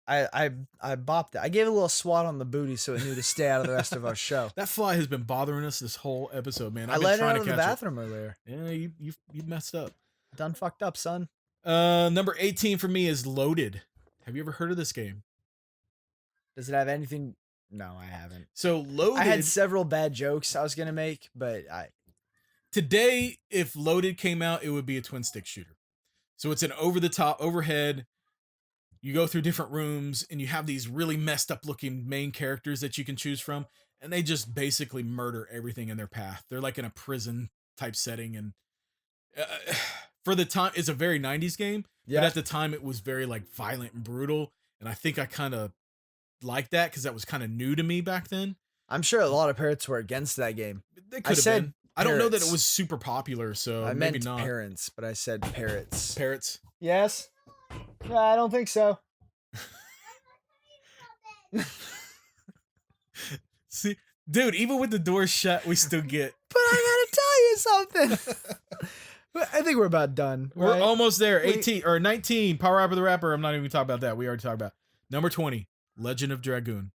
Speaker 2: I bopped it. I gave it a little swat on the booty so it knew to stay out of the rest of our show.
Speaker 1: That fly has been bothering us this whole episode, man.
Speaker 2: I let it out of the bathroom earlier.
Speaker 1: Yeah, you messed up.
Speaker 2: Done fucked up, son.
Speaker 1: Number 18 for me is Loaded. Have you ever heard of this game?
Speaker 2: Does it have anything? No, I haven't.
Speaker 1: So Loaded.
Speaker 2: I had several bad jokes I was gonna make, but
Speaker 1: today, if Loaded came out, it would be a twin stick shooter. So it's an overhead. You go through different rooms, and you have these really messed up looking main characters that you can choose from, and they just basically murder everything in their path. They're like in a prison type setting, and For the time, it's a very 90s game, but
Speaker 2: Yeah.
Speaker 1: at the time it was very like violent and brutal, and I think I kind of liked that because that was kind of new to me back then.
Speaker 2: I'm sure a lot of parents were against that game.
Speaker 1: They
Speaker 2: I
Speaker 1: could have
Speaker 2: said
Speaker 1: been. I don't know that it
Speaker 2: parrots.
Speaker 1: was super popular, so
Speaker 2: I
Speaker 1: maybe
Speaker 2: meant
Speaker 1: not.
Speaker 2: parents, but I said parrots.
Speaker 1: Parrots.
Speaker 2: Yes? Yeah, I don't think so.
Speaker 1: See, dude, even with the door shut, we still get.
Speaker 2: But I gotta tell you something. I think we're about done.
Speaker 1: We're
Speaker 2: Right?
Speaker 1: almost there. 18 or 19. Power Rapper the Rapper. I'm not even talking about that. We already talked about. Number 20, Legend of Dragoon.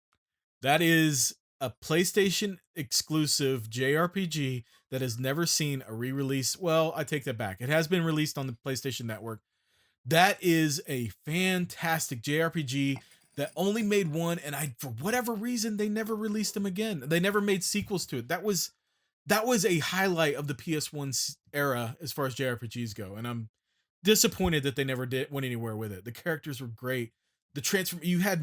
Speaker 1: That is a PlayStation exclusive JRPG that has never seen a re-release. Well, I take that back. It has been released on the PlayStation Network. That is a fantastic JRPG that only made one, and for whatever reason they never released them again. They never made sequels to it. That was a highlight of the PS1 era as far as JRPGs go, and I'm disappointed that they never went anywhere with it. The characters were great. The transform you had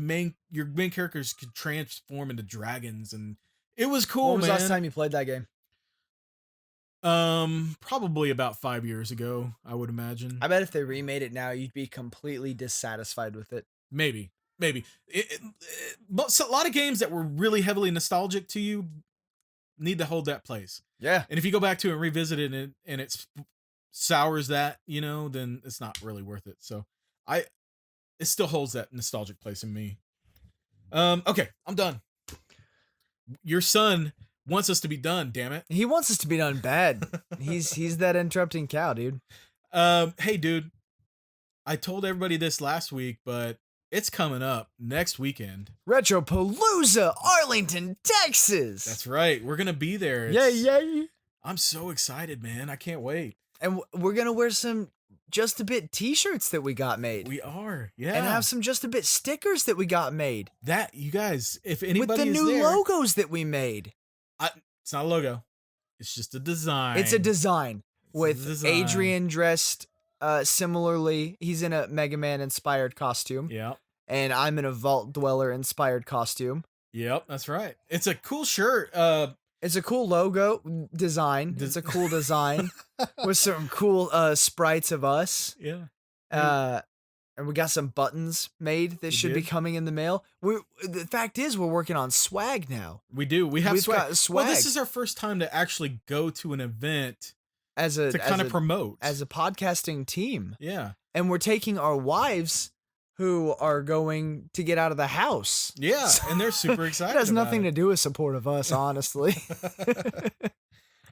Speaker 1: your main characters could transform into dragons, and it was cool,
Speaker 2: When was the last
Speaker 1: man.
Speaker 2: time you played that game?
Speaker 1: Probably about 5 years ago, I would imagine.
Speaker 2: I bet if they remade it now, you'd be completely dissatisfied with it.
Speaker 1: Maybe. But a lot of games that were really heavily nostalgic to you need to hold that place.
Speaker 2: Yeah.
Speaker 1: And if you go back to it and revisit it and it sours that, then it's not really worth it. So it still holds that nostalgic place in me. Okay, I'm done. Your son wants us to be done, damn it.
Speaker 2: He wants us to be done bad. he's that interrupting cow, dude.
Speaker 1: Hey dude, I told everybody this last week, but it's coming up next weekend.
Speaker 2: Retropalooza, Arlington, Texas.
Speaker 1: That's right. We're gonna be there.
Speaker 2: Yay.
Speaker 1: I'm so excited, man. I can't wait.
Speaker 2: And we're gonna wear some Just a Bit t-shirts that we got made.
Speaker 1: We are, yeah.
Speaker 2: And have some Just a Bit stickers that we got made.
Speaker 1: That, you guys, if anybody
Speaker 2: with the
Speaker 1: is
Speaker 2: new
Speaker 1: there,
Speaker 2: logos that we made.
Speaker 1: it's not a logo. It's just a design.
Speaker 2: It's a design with
Speaker 1: a design.
Speaker 2: Adrian dressed similarly. He's in a Mega Man inspired costume.
Speaker 1: Yep.
Speaker 2: And I'm in a Vault Dweller inspired costume.
Speaker 1: Yep, that's right. It's a cool shirt.
Speaker 2: It's a cool logo design. It's a cool design with some cool sprites of us.
Speaker 1: Yeah.
Speaker 2: And we got some buttons made that should be coming in the mail. The fact is, we're working on swag now.
Speaker 1: We do. We've
Speaker 2: got
Speaker 1: swag.
Speaker 2: swag.
Speaker 1: Well, this is our first time to actually go to an event
Speaker 2: to
Speaker 1: kind of promote
Speaker 2: as a podcasting team.
Speaker 1: Yeah.
Speaker 2: And we're taking our wives who are going to get out of the house.
Speaker 1: Yeah, and they're super excited.
Speaker 2: It has nothing to do with support of us, honestly.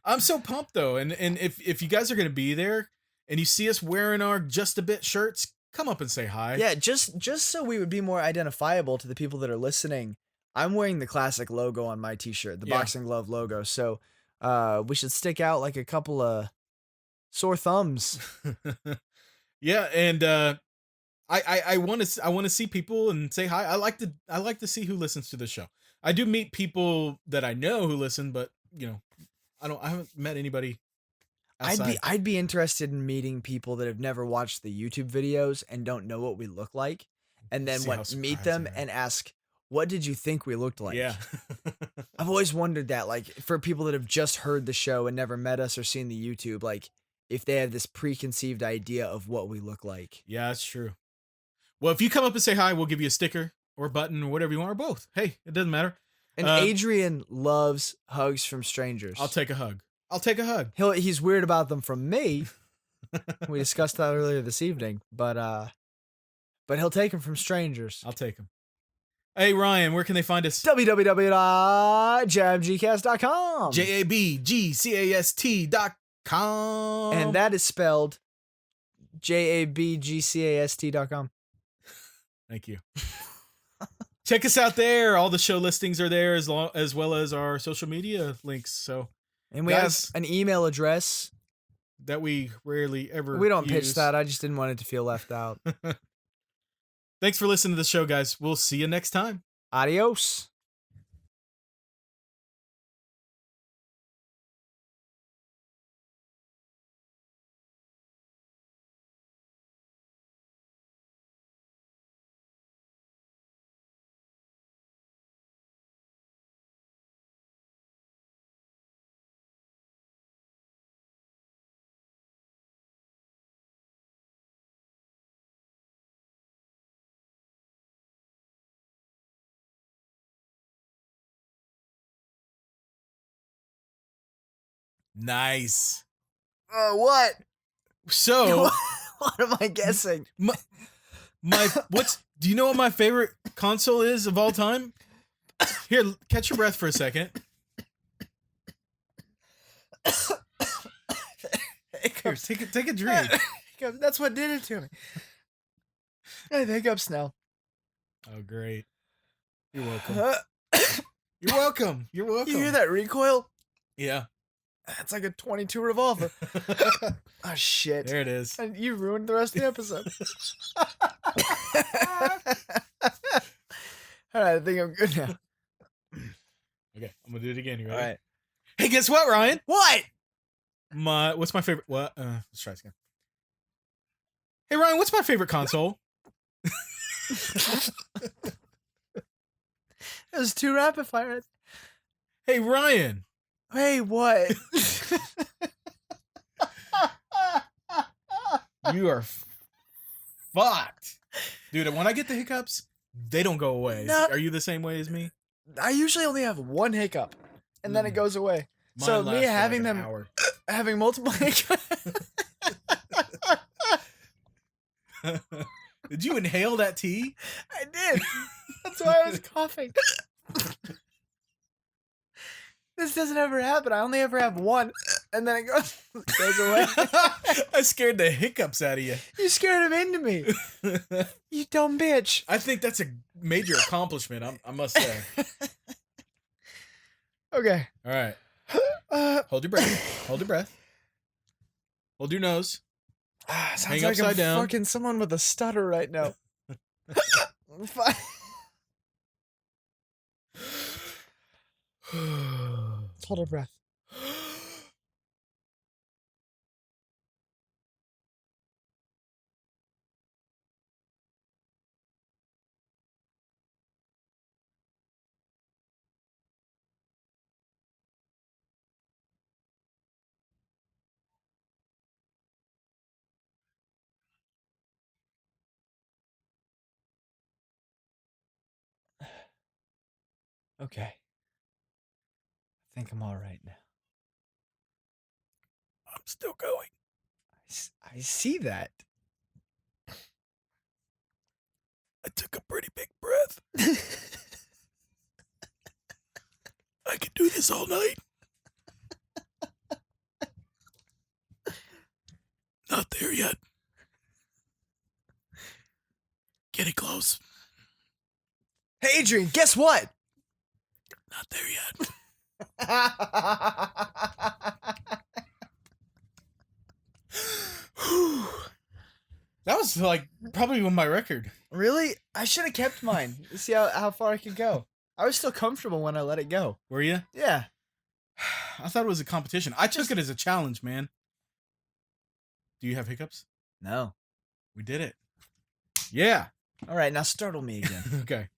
Speaker 1: I'm so pumped though, and if you guys are gonna be there and you see us wearing our Just a Bit shirts, come up and say hi.
Speaker 2: Yeah, just so we would be more identifiable to the people that are listening. I'm wearing the classic logo on my t-shirt, the boxing glove logo. So we should stick out like a couple of sore thumbs.
Speaker 1: Yeah, and I want to see people and say hi. I like to see who listens to the show. I do meet people that I know who listen, but I haven't met anybody outside.
Speaker 2: I'd be interested in meeting people that have never watched the YouTube videos and don't know what we look like, and then meet them and ask, what did you think we looked like?
Speaker 1: Yeah.
Speaker 2: I've always wondered that, like, for people that have just heard the show and never met us or seen the YouTube, like, if they have this preconceived idea of what we look like.
Speaker 1: Yeah, that's true. Well, if you come up and say hi, we'll give you a sticker or a button or whatever you want, or both. Hey, it doesn't matter.
Speaker 2: And Adrian loves hugs from strangers.
Speaker 1: I'll take a hug.
Speaker 2: He's weird about them from me. We discussed that earlier this evening, but he'll take them from strangers.
Speaker 1: I'll take them. Hey, Ryan, where can they find us?
Speaker 2: www.jabgcast.com.
Speaker 1: JABGCAST.com.
Speaker 2: And that is spelled JABGCAST.com.
Speaker 1: Thank you. Check us out there. All the show listings are there as well as our social media links. So,
Speaker 2: and we have an email address
Speaker 1: that we rarely ever
Speaker 2: We don't
Speaker 1: use.
Speaker 2: pitch that. I just didn't want it to feel left out.
Speaker 1: Thanks for listening to the show, guys. We'll see you next time.
Speaker 2: Adios.
Speaker 1: Nice.
Speaker 2: What?
Speaker 1: So
Speaker 2: What am I guessing?
Speaker 1: my do you know what my favorite console is of all time? Here, catch your breath for a second. Here, take a drink.
Speaker 2: That's what did it to me. I have hiccups now.
Speaker 1: Oh, great. You're welcome. You're welcome. You're welcome.
Speaker 2: You hear that recoil?
Speaker 1: Yeah.
Speaker 2: That's like a 22 revolver. Oh, shit.
Speaker 1: There it is.
Speaker 2: And you ruined the rest of the episode. All right, I think I'm good now.
Speaker 1: Okay, I'm gonna do it again. You ready?
Speaker 2: All right.
Speaker 1: Hey, guess what, Ryan?
Speaker 2: What?
Speaker 1: What's my favorite? What? Let's try this again. Hey, Ryan, what's my favorite console?
Speaker 2: It was too rapid fire.
Speaker 1: Hey, Ryan.
Speaker 2: Hey, what?
Speaker 1: You are fucked. Dude, when I get the hiccups, they don't go away.
Speaker 2: No.
Speaker 1: Are you the same way as me?
Speaker 2: I usually only have one hiccup, and then it goes away.
Speaker 1: Mine
Speaker 2: So
Speaker 1: lasts
Speaker 2: me
Speaker 1: for
Speaker 2: having
Speaker 1: like an
Speaker 2: them,
Speaker 1: hour.
Speaker 2: having multiple hiccups.
Speaker 1: Did you inhale that tea?
Speaker 2: I did. That's why I was coughing. This doesn't ever happen. I only ever have one, and then it goes away.
Speaker 1: I scared the hiccups out of you.
Speaker 2: You scared him into me. You dumb bitch.
Speaker 1: I think that's a major accomplishment, I must say.
Speaker 2: Okay.
Speaker 1: All right. Hold your breath. Hold your breath. Hold your nose.
Speaker 2: Sounds
Speaker 1: Hang
Speaker 2: like
Speaker 1: upside
Speaker 2: I'm
Speaker 1: down.
Speaker 2: fucking someone with a stutter right now. Fine. Let's hold our breath. Okay. I think I'm all right now.
Speaker 1: I'm still going.
Speaker 2: I see that.
Speaker 1: I took a pretty big breath. I could do this all night. Not there yet. Getting close.
Speaker 2: Hey, Adrian, guess what?
Speaker 1: Not there yet. That was like probably my record.
Speaker 2: Really? I should have kept mine. See how far I could go. I was still comfortable when I let it go.
Speaker 1: Were you?
Speaker 2: Yeah.
Speaker 1: I thought it was a competition. I took it as a challenge, man. Do you have hiccups?
Speaker 2: No.
Speaker 1: We did it. Yeah.
Speaker 2: All right, now startle me again.
Speaker 1: Okay.